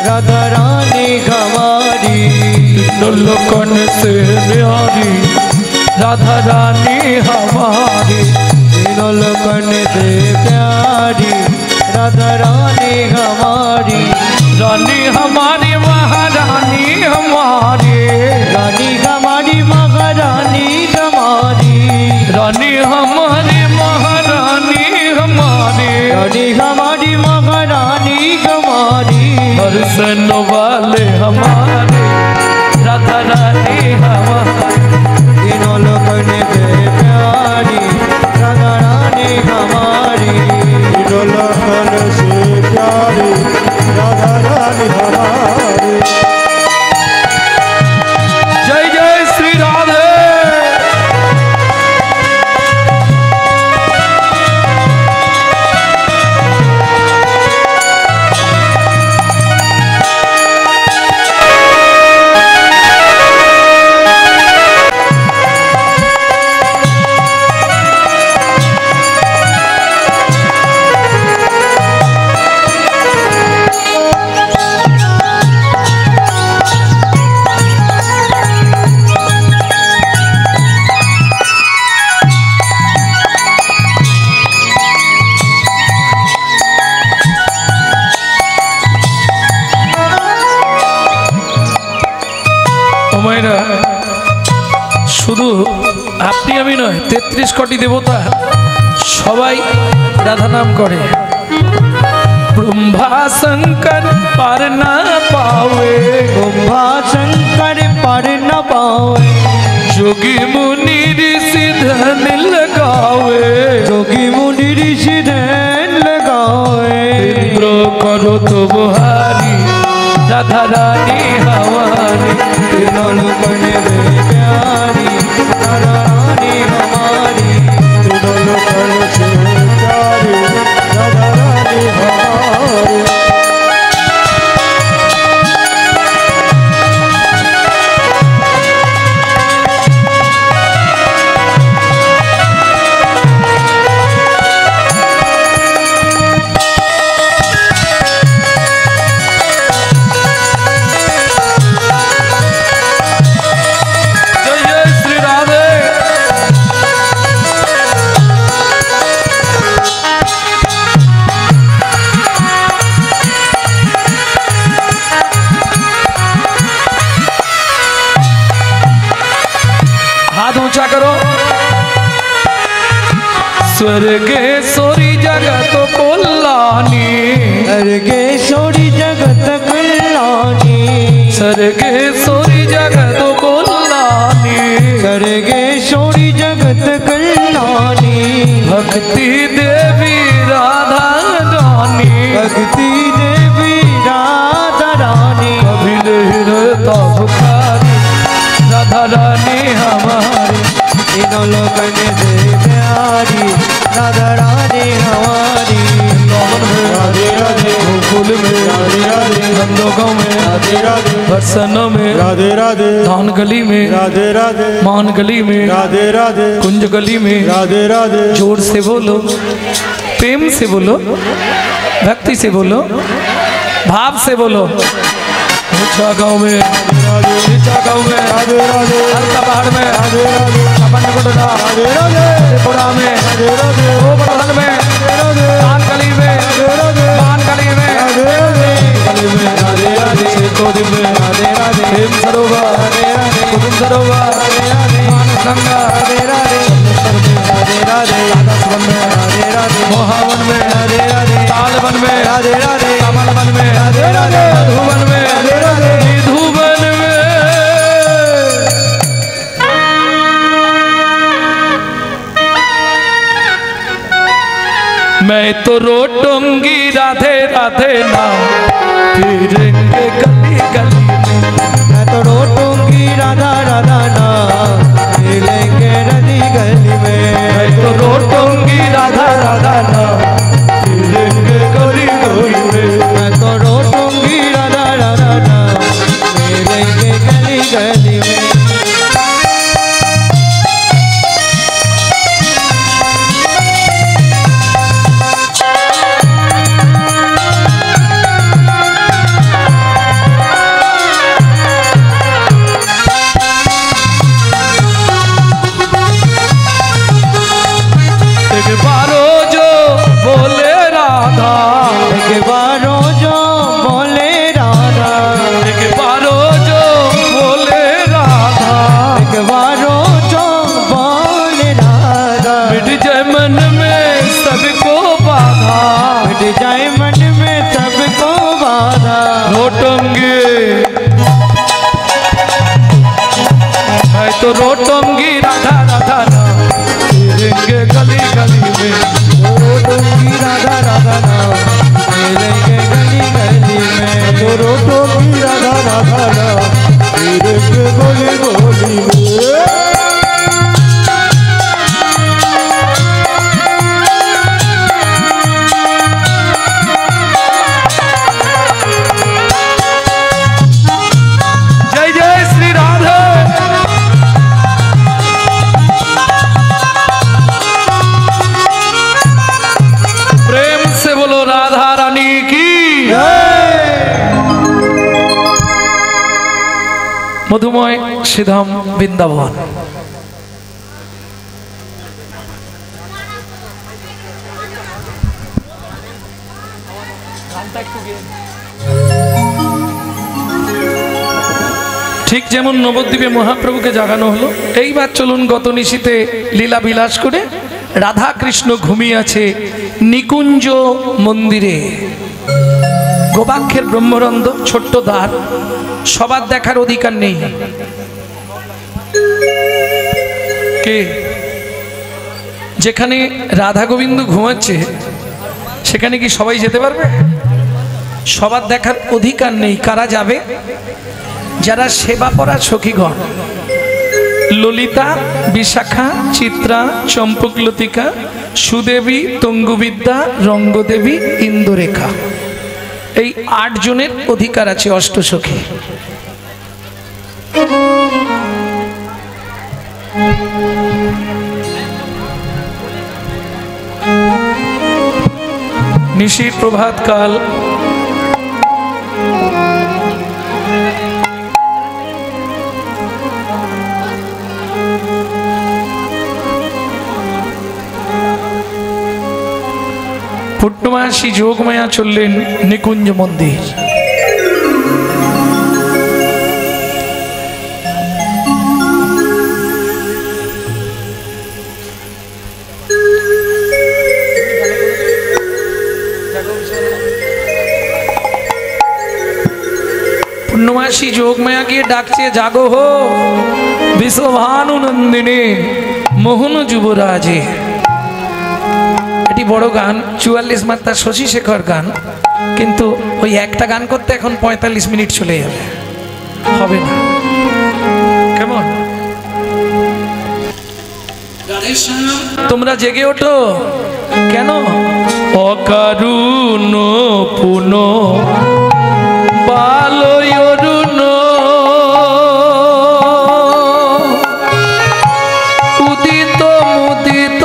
राधा रानी हमारी। लोकन से न्यारी राधा रानी हमारी, तीनों लोकने से प्यारी राधा रानी हमारी। रानी हमारी महारानी हमारी, रानी हमारी महारानी हमारी। रानी हमारी महारानी हमारी, रानी हमारी महारानी हमारी। दर्शन वाले हमारे राधा रानी हमारी, तीनों लोकने से प्यारी राधा रानी हमारी। लखन से प्यारी राधा रानी हमारी। শুধু আপনি আমি নয়, 33 কোটি দেবতা সবাই রাধা নাম করে। ब्रह्मा शंकर पर न पावे, ब्रह्मा शंकर पर न पावे, जोगी मुनि ऋषि धन लगावे, जोगी मुनि ऋषि धन लगावे। इंद्र करो तो बुहारी राधा रानी हमारी, तीनों लोगों ने प्यारी राधा रानी हमारी, तीनों लोगों से प्यारी राधा रानी हमारी। ऊंचा करो। स्वर्गेश्वरी जगत कल्याणी, स्वर्गेश्वरी जगत कल्याणी, स्वर्गेश्वरी जगत कल्याणी, स्वर्गेश्वरी जगत कल्याणी। भक्ति देवी राधा रानी, भक्ति देवी राधा रानी, कभी नहीं रहता भुखारी राधा रानी हमारी, तीनों लोगों ने प्यारी राधा रानी हमारी। राधे राधे गोकुल में राधे राधे नंदों में राधे राधे बरसनों में राधे राधे धान गली में राधे राधे मान गली में राधे राधे कुंज गली में। राधे राधे जोर से बोलो, प्रेम से बोलो, भक्ति से बोलो, भाव से बोलो। ऊंचा गाँव में, नीचा गाँव में, राधे राधे हल्का पहाड़ में, राधे राधे अपन कोटड़ा, राधे राधे त्रिपुरा में, राधे राधे गोवर्धन में, धान गली में, मान गली में, राधे राधे गली में, राधे राधे शेकोरी में, राधे राधे प्रेम सरोवर, राधे राधे कुसुम सरोवर, राधे राधे मानस गंगा, राधे राधे राधे राधे राधावन में, राधे राधे मोहावन में, राधे राधे तालवन में, राधे राधे कमलवन में, राधे राधे मधुवन में, राधे राधे निधुवन में। मैं तो रोटूंगी राधे राधे नाम, फिरेंगे गली गली में। मैं तो रोटूंगी राधा राधा नाम, मिलेंगे रदी गली में। मैं तो रोटूंगी राधा राधा नाम, फिरेंगे गली गली में। मैं तो रोटूंगी राधा राधा नाम, मिलेंगे गली गली में। एक बारो जो बोले राधा, एक बारो जो बोले राधा, एक बारो जो बोले राधा, एक बारो जो बोले राधा। मिट जाए मन में सबको बाधा, मिट जाए मन में सबको बाधा। रोटूंगी मैं तो रोटूंगी राधा राधा नाम, फिरेंगे गली गली में। रोटूंगी राधा राधा नाम, मिलेंगे गली गली में। तो रोटूंगी राधा राधा नाम, फिरेंगे गली गली में। जय जय श्री राधे। प्रेम से बोलो राधा रानी की। मधुमय श्रीधाम वृंदावन। ঠিক যেমন নবদ্বীপে মহাপ্রভুকে জাগানো হলো, এইবার চলুন গত নিশীতে লীলা বিলাস করে রাধা কৃষ্ণ ঘুমিয়ে আছে নিকুঞ্জ মন্দিরে। গোবাক্ষের ব্রহ্মরন্ধ্র, ছোট্ট দ্বার, সবার দেখার অধিকার নেই। কে যেখানে রাধা গোবিন্দ ঘুমাচ্ছে সেখানে কি সবাই যেতে পারবে? সবার দেখার অধিকার নেই। কারা যাবে? যারা সেবা পরা সখীগণ, ললিতা, বিশাখা, চিত্রা, চম্পকলতিকা, সুদেবী, তঙ্গুবিদ্যা, রঙ্গদেবী, ইন্দুরেখা, এই 8 জনের অধিকার আছে অষ্টসখী। নিশির প্রভাত কাল পূর্ণমাসী যোগমায়া চললেন নিকুঞ্জ মন্দির। পূর্ণমাসী যোগমায়া গিয়ে ডাকছে, জাগো হো বিশ্বভানু নন্দিনী মোহন যুবরাজে। এটি বড় গান, 44 মাত্রা শশী শেখর গান, কিন্তু ওই একটা গান করতে এখন 45 মিনিট চলে যাবে, হবে না। কেমন? তোমরা জেগে ওঠো। কেন? অকারুণ পুন বালয়রুণ উদিত মুদিত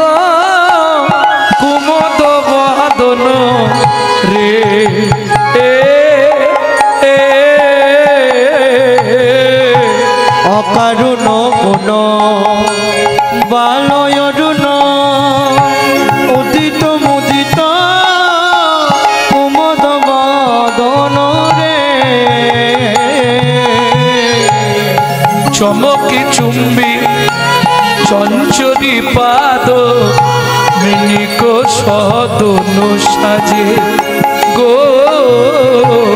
কুমদ বাদন রে অকারুণ পুন বালয়রুণ উদিত মুদিত কুমদ বাদন রে চমকি চুম্বি চঞ্চরি পাদ মিনিক সদন সাজে গো।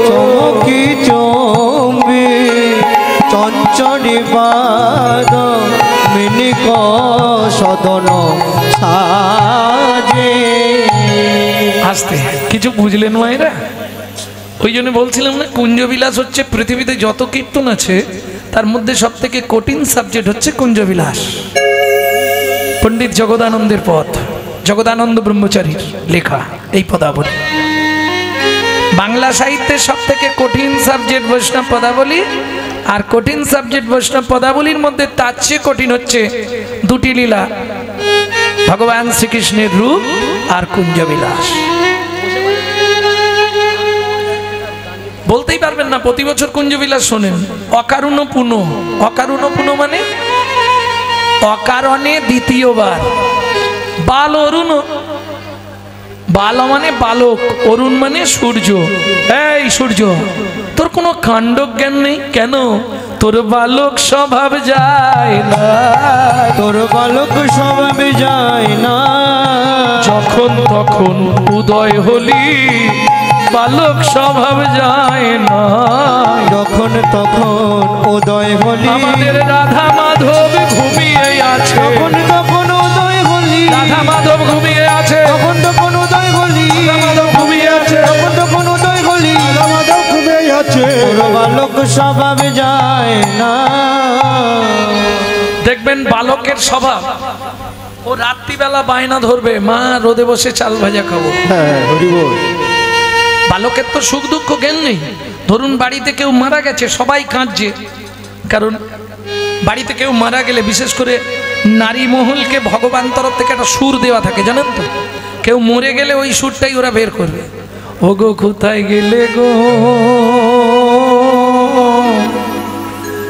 চমকি চুম্বি চঞ্চরি পাদ মিনিক সদন সাজে। আসতে কিছু বুঝলেন মায়েরা? ওই জন্য বলছিলাম না, কুঞ্জবিলাস হচ্ছে পৃথিবীতে যত কীর্তন আছে তার মধ্যে সব থেকে কঠিন সাবজেক্ট হচ্ছে কুঞ্জবিলাস। পণ্ডিত জগদানন্দের পদ, জগদানন্দ ব্রহ্মচারীর লেখা এই পদাবলী। বাংলা সাহিত্যের সব থেকে কঠিন সাবজেক্ট বৈষ্ণব পদাবলী, আর কঠিন সাবজেক্ট বৈষ্ণব পদাবলীর মধ্যে তার চেয়ে কঠিন হচ্ছে দুটি লীলা, ভগবান শ্রীকৃষ্ণের রূপ আর কুঞ্জবিলাস। বলতেই পারবেন না, প্রতি বছর কুঞ্জবিলাস শোনেন। অকারুণ পুন, অকারুণ পুন মানে অকারণে দ্বিতীয়বার। বাল অরুণ, বাল মানে বালক, অরুণ মানে সূর্য। এই সূর্য, তোর কোনো কাণ্ড জ্ঞান নেই কেন? তোর বালক স্বভাব যায় না, তোর বালক স্বভাবে যায় না। যখন তখন উদয় হলি বালক স্বভাব যায় না। যখন তখন উদয় হলি আমাদের রাধা মাধব ঘুমিয়ে আছে, যখন তখন উদয় হলি রাধা মাধব ঘুমিয়ে আছে, যখন তখন উদয় হলি মাধব ঘুমিয়ে আছে, যখন তখন উদয় হলি আমাদের খুবই আছে। তোর বালক স্বভাবে যায় না। দেখবেন বালকের স্বভাব, ও রাত্রিবেলা বায়না ধরবে, মা রোদে বসে চাল ভাজা খাবো। হ্যাঁ, হরি বল। বালকের তো সুখ দুঃখ জ্ঞান নেই। ধরুন বাড়িতে কেউ মারা গেছে, সবাই কাঁদছে, কারণ বাড়িতে কেউ মারা গেলে বিশেষ করে নারী মহলকে ভগবান তরফ থেকে একটা সুর দেওয়া থাকে, জানেন তো? কেউ মরে গেলে ওই সুরটাই ওরা বের করবে। ও গো কোথায় গেলে গো।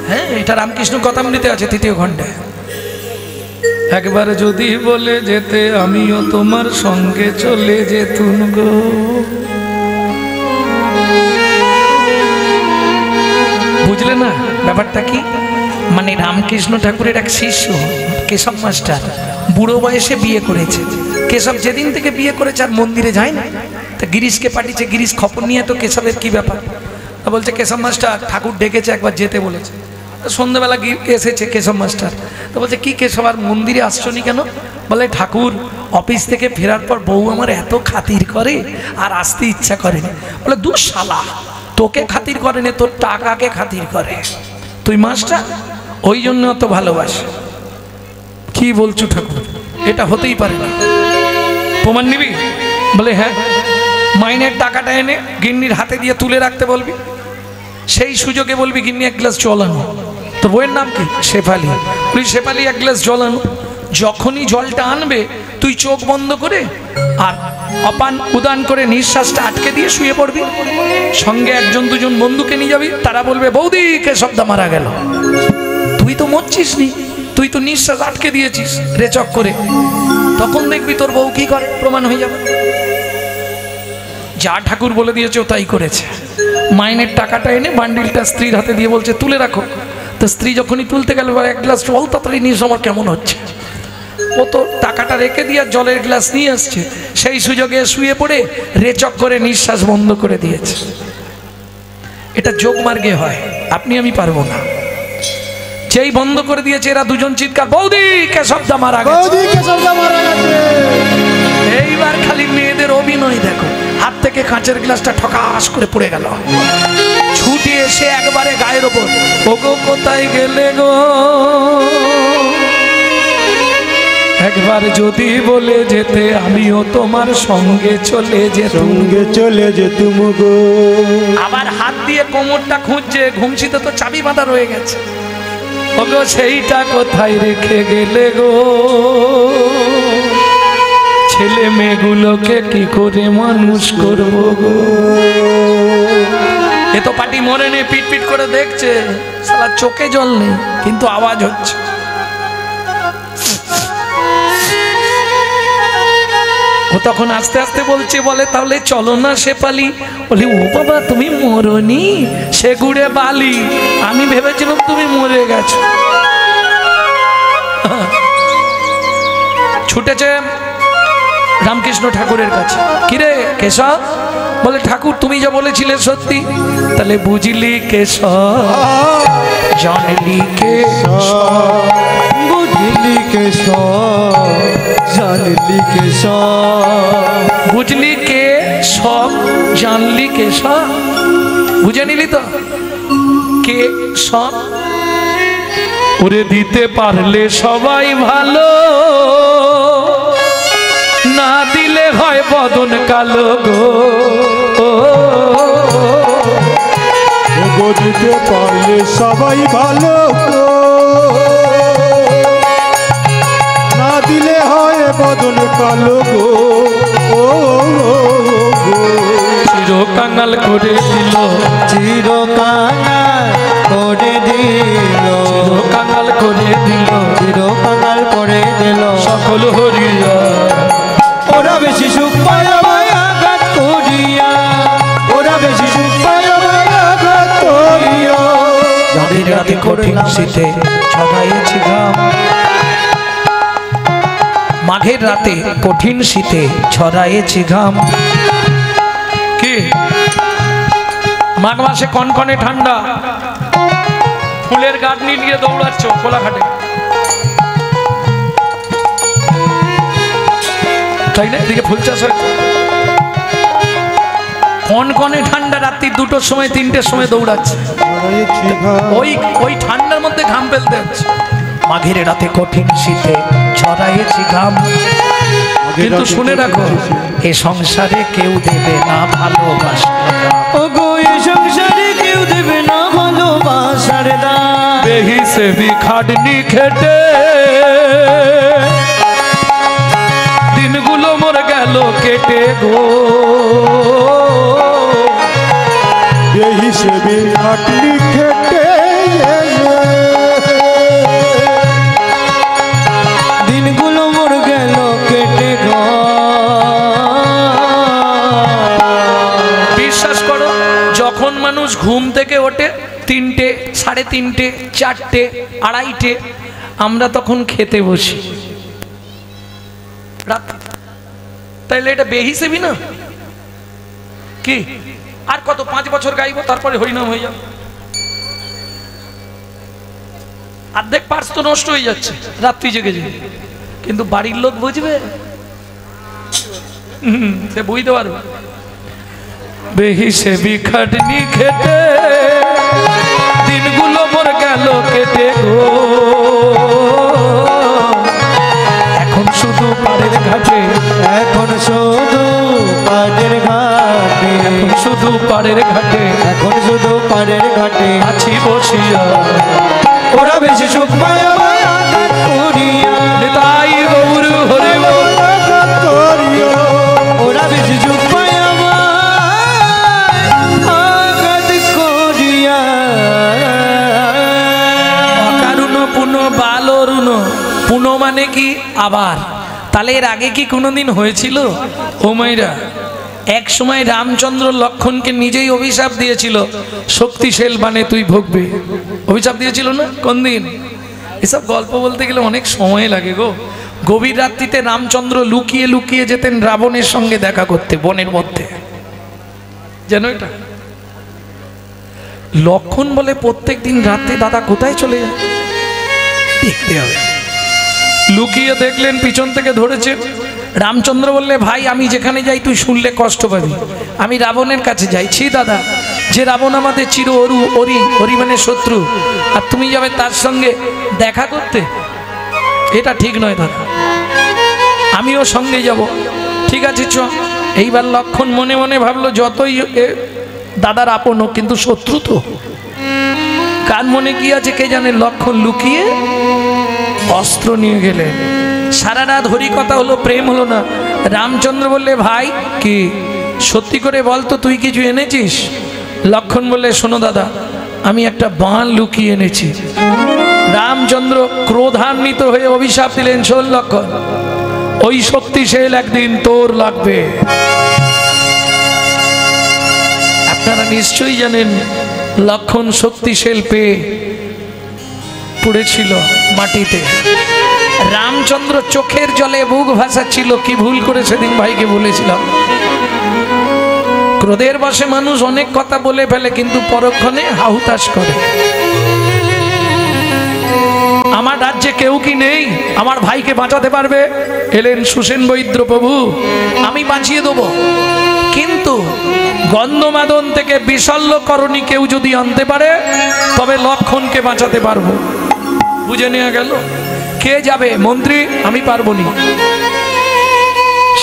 হ্যাঁ, এটা রামকৃষ্ণ কথামৃতে আছে 3য় খণ্ডে। একবার যদি বলে যেতে আমিও তোমার সঙ্গে চলে যেতুম গো। বুঝলে না ব্যাপারটা কি? রামকৃষ্ণ ঠাকুরের এক শিষ্য কেশব মাস্টার বুড়ো বয়সে বিয়ে করেছে। কেশব যেদিন থেকে বিয়ে করেছে আর মন্দিরে যায় না। তা গিরিশকে পাঠিয়েছে, গিরিশ খবর নিয়ে তো কেশবের কি ব্যাপার, তা বলছে কেশব মাস্টার ঠাকুর ডেকেছে, একবার যেতে বলেছে। সন্ধ্যাবেলা এসেছে কেশব মাস্টার, তো বলছে কি কেশব আর মন্দিরে আসছো নি কেন? বলে ঠাকুর অফিস থেকে ফেরার পর বউ আমার এত খাতির করে আর আসতে ইচ্ছা করে না। বলে দু শালা, তোকে খাতির করে না, তোর টাকাকে খাতির করে, তুই মাস্টার ওই জন্য অত ভালোবাসে। কি বলছো ঠাকুর, এটা হতেই পারে না, প্রমাণ নিবি? বলে হ্যাঁ। মাইনের টাকাটা এনে গিন্নির হাতে দিয়ে তুলে রাখতে বলবি, সেই সুযোগে বলবি গিন্নি এক গ্লাস জল আনো। তো বইয়ের নাম কি? শেফালি। তুই শেফালি এক গ্লাস জল আনো। যখনই জলটা আনবে তুই চোখ বন্ধ করে আর অপান উদান করে নিঃশ্বাসটা আটকে দিয়ে শুয়ে পড়বি। সঙ্গে একজন দুজন বন্ধুকে নিয়ে যাবি, তারা বলবে বৌদি কেশবদা মারা গেল। তুই তো মরছিস নি, তুই তো নিঃশ্বাস আটকে দিয়েছিস রেচক করে। তখন দেখবি তোর বউ কি করে, প্রমাণ হয়ে যাবে। যা ঠাকুর বলে দিয়েছে ও তাই করেছে। মাইনের টাকাটা এনে বান্ডিলটা স্ত্রীর হাতে দিয়ে বলছে তুলে রাখো। তো স্ত্রী যখনই তুলতে গেল, এক গ্লাস জল তাড়াতাড়ি নিয়ে আমার কেমন হচ্ছে, ও তো টাকাটা রেখে দিয়ে জলের গ্লাস নিয়ে আসছে, সেই সুযোগে শুয়ে পড়ে রেচক করে নিঃশ্বাস বন্ধ করে দিয়েছে। এটা যোগমার্গে হয়, আপনি আমি পারবো না। যেই বন্ধ করে দিয়েছে এরা দুজন চিৎকার, বৌদি কেশবদা মারা গেছে। এইবার খালি মেয়েদের অভিনয় দেখো, হাত থেকে কাঁচের গ্লাসটা ঠকাস করে পড়ে গেল। ছুটে এসে একবারে গায়ের ওপর, ওগো কোথায় গেলে গো, একবার যদি বলে যেতে আমিও তোমার সঙ্গে চলে যেতুম গো। আবার হাত দিয়ে কোমরটা খুঁজছে, ঘুমছিতে তো চাবি বাঁধা রয়ে গেছে। ওগো সেইটা কোথায় রেখে গেলে গো, ছেলে মেয়েগুলোকে কি করে মানুষ করবো গো। এ তো পাটি মরে নেই, পিট পিট করে দেখছে, সালা চোখে জল নেই কিন্তু আওয়াজ হচ্ছে। ও তখন আস্তে আস্তে বলছে, বলে তাহলে চলো না শেফালি। বলি ও বাবা তুমি মরনি, সে গুড়ে বালি, আমি ভেবেছিলাম তুমি মরে গেছো। ছুটেছে রামকৃষ্ণ ঠাকুরের কাছে, কিরে কেশব? বলে ঠাকুর তুমি যা বলেছিলে সত্যি। তাহলে বুঝলি কেশব, জানলি কেশব, বুঝলি কেশব, জানলি কেশব, বুঝলি কে সব, জানলি কে সব, বুঝে নিলি তো কে সব। ওরে দিতে পারলে সবাই ভালো, না দিলে হয় বদন কালো গো। দিতে পারলে সবাই ভালো, না দিলে হয় বদন কালো গো। চির কাঙাল করে দিল, চির কাঙাল করে দিল, চির কাঙাল করে দিল, চির কাঙাল করে দিল সকল হরিয়া। ওরা বেশি সুখ পায় আমায় আঘাত করিয়া, ওরা বেশি সুখ পায় আমায় আঘাত করিয়া। যাদের রাতে কঠিন শীতে ছড়াইয়েছি ঘাম, মাঘের রাতে কঠিন শীতে ছড়াইয়েছি ঘাম। কি মাঘ মাসে কনকনে ঠান্ডা, ফুলের গাঁটনি নিয়ে দৌড়াচ্ছ কোলাঘাটে, তাই না? এদিকে ফুল চাষ হয়েছে, কনকনে ঠান্ডা, রাত্রি 2টোর সময় 3টের সময় দৌড়াচ্ছে, ওই ঠান্ডার মধ্যে ঘাম ফেলতে হচ্ছে। মাঘের রাতে কঠিন শীতে ছড়াইয়েছি ঘাম, কিন্তু শুনে রাখো এ সংসারে কেউ দেবে না ভালোবাসা। ওগো এ সংসারে কেউ দেবে না ভালোবাসার দাম। বেহিসেবি খাটনি খেটে দিনগুলো মোর গেল কেটে গো, হিসেবে খাটনি খেটে দিনগুলো মোর গেল কেটে গো। বিশ্বাস করো যখন মানুষ ঘুম থেকে ওঠে 3টে, 3:30, 4টে, 2:30 আমরা তখন খেতে বসি রাত্রি। তাইলে এটা বেহিসেবি না কি? আর কত 5 বছর গাইব, তারপরে হরিনাম হয়ে যাবে। অর্ধেক পার্স তো নষ্ট হয়ে যাচ্ছে রাত্রি জেগে জেগে, কিন্তু বাড়ির লোক বুঝবে, সে বুঝতে পারবে। বেহিসেবি খাটনি খেটে দিনগুলো মোর গেল কেটে গো, এখন শুধু পাড়ের ঘাটে, এখন শুধু পাড়ের ঘাটে, এখন শুধু পাড়ের ঘাটে, এখন শুধু পাড়ের ঘাটে আছি বসিয়া, ওরা বেশি সুখ পায় আমায় আঘাত করিয়া, নিতাই গৌর হরি বল। ওরা বেশি সুখ পায় আমায় আঘাত করিয়া। অকারুণ পুন বালরুণ, পুন মানে কি আবার, তাহলে এর আগে কি কোনোদিন হয়েছিল? ও মাইরা, এক সময় রামচন্দ্র লক্ষণকে নিজেই অভিশাপ দিয়েছিল, শক্তিশাল মানে তুই ভোগবে, অভিশাপ দিয়েছিল না? কোন দিন? এসব গল্প বলতে গেলে অনেক সময় লাগে গো। গভীর রাত্রিতে রামচন্দ্র লুকিয়ে লুকিয়ে যেতেন রাবণের সঙ্গে দেখা করতে বনের মধ্যে, যেন এটা লক্ষণ বলে প্রত্যেক দিন রাতে দাদা কোথায় চলে যায় দেখতে হবে। লুকিয়ে দেখলেন, পিছন থেকে ধরেছে। রামচন্দ্র বললে, ভাই আমি যেখানে যাই তুই শুনলে কষ্ট পাবি, আমি রাবণের কাছে যাইছি দাদা, যে রাবণ আমাদের চির অরি মানে শত্রু, আর তুমি যাবে তার সঙ্গে দেখা করতে, এটা ঠিক নয় দাদা, আমিও সঙ্গে যাব। ঠিক আছে চ। এইবার লক্ষণ মনে মনে ভাবলো, যতই দাদার আপন হোক কিন্তু শত্রু তো, কার মনে কি আছে কে জানে। লক্ষণ লুকিয়ে অস্ত্র নিয়ে গেলেন। সারা রাত হরি কথা হলো, প্রেম হলো না। রামচন্দ্র বললে, ভাই কি সত্যি করে বলতো তুই কিছু এনেছিস? লক্ষণ বললে, শোনো দাদা, আমি একটা বাণ লুকিয়ে এনেছি। রামচন্দ্র ক্রোধান্বিত হয়ে অভিশাপ দিলেন, শোন লক্ষণ, ওই শক্তিশাল একদিন তোর লাগবে। আপনারা নিশ্চয়ই জানেন লক্ষণ শক্তিশাল পেয়ে পড়েছিল মাটিতে। রামচন্দ্র চোখের জলে বুক ভাসাচ্ছিল, কি ভুল করে সেদিন ভাইকে বলেছিলাম। ক্রোধের বশে মানুষ অনেক কথা বলে ফেলে, কিন্তু পরক্ষণে হাহুতাশ করে। আমার রাজ্যে কেউ কি নেই আমার ভাইকে বাঁচাতে পারবে? এলেন সুসেন বৈদ্য প্রভু, আমি বাঁচিয়ে দেব, কিন্তু গন্ধমাদন থেকে বিশল্যকরণী কেউ যদি আনতে পারে তবে লক্ষণকে বাঁচাতে পারবো। বুঝে নেওয়া গেল। কে যাবে? মন্ত্রী, আমি পারবো না।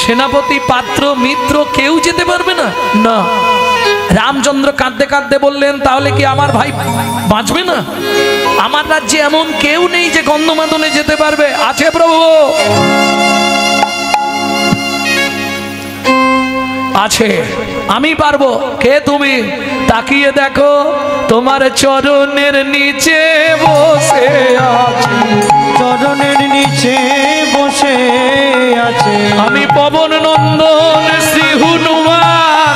সেনাপতি, পাত্র, মিত্র কেউ যেতে পারবে না? না। রামচন্দ্র কাঁদতে কাঁদতে বললেন, তাহলে কি আমার ভাই বাঁচবে না? আমার রাজ্যে এমন কেউ নেই যে গন্ধমাদনে যেতে পারবে। আছে প্রভু, আছে, আমি পারবো। কে তুমি? তাকিয়ে দেখো, তোমার চরণের নিচে বসে আছি, চরণের নিচে বসে আছে আমি পবন নন্দন শ্রী হনুমান,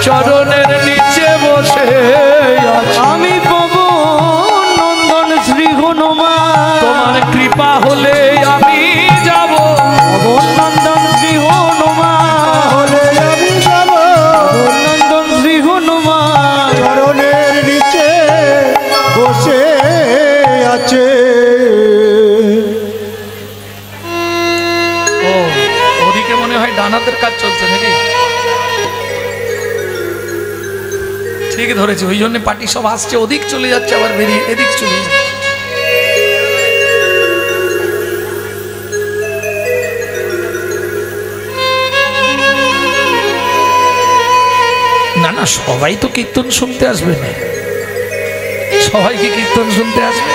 চরণের নিচে বসে আছি, আমি পবন নন্দন শ্রী হনুমান, তোমার কৃপা হলে আমি যাব, পবন নন্দন শ্রী হনুমান হলে আমি যাব, পবন নন্দন শ্রী হনুমান চরণের নিচে বসে আছে। ও, ওদিকে মনে হয় ডানাতের কাজ চলছে নাকি? ঠিক ধরেছে, ওই জন্য পার্টি সব আসছে, ওদিক চলে যাচ্ছে, আবার বেরিয়ে এদিক চলে যাচ্ছে। না না, সবাই তো কীর্তন শুনতে আসবে না, সবাই কি কীর্তন শুনতে আসবে?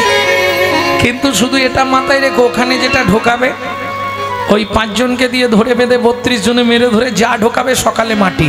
কিন্তু শুধু এটা মাথায় রেখো, ওখানে যেটা ঢোকাবে ওই 5 জনকে দিয়ে ধরে বেঁধে 32 জনে মেরে ধরে যা ঢোকাবে সকালে মাটি।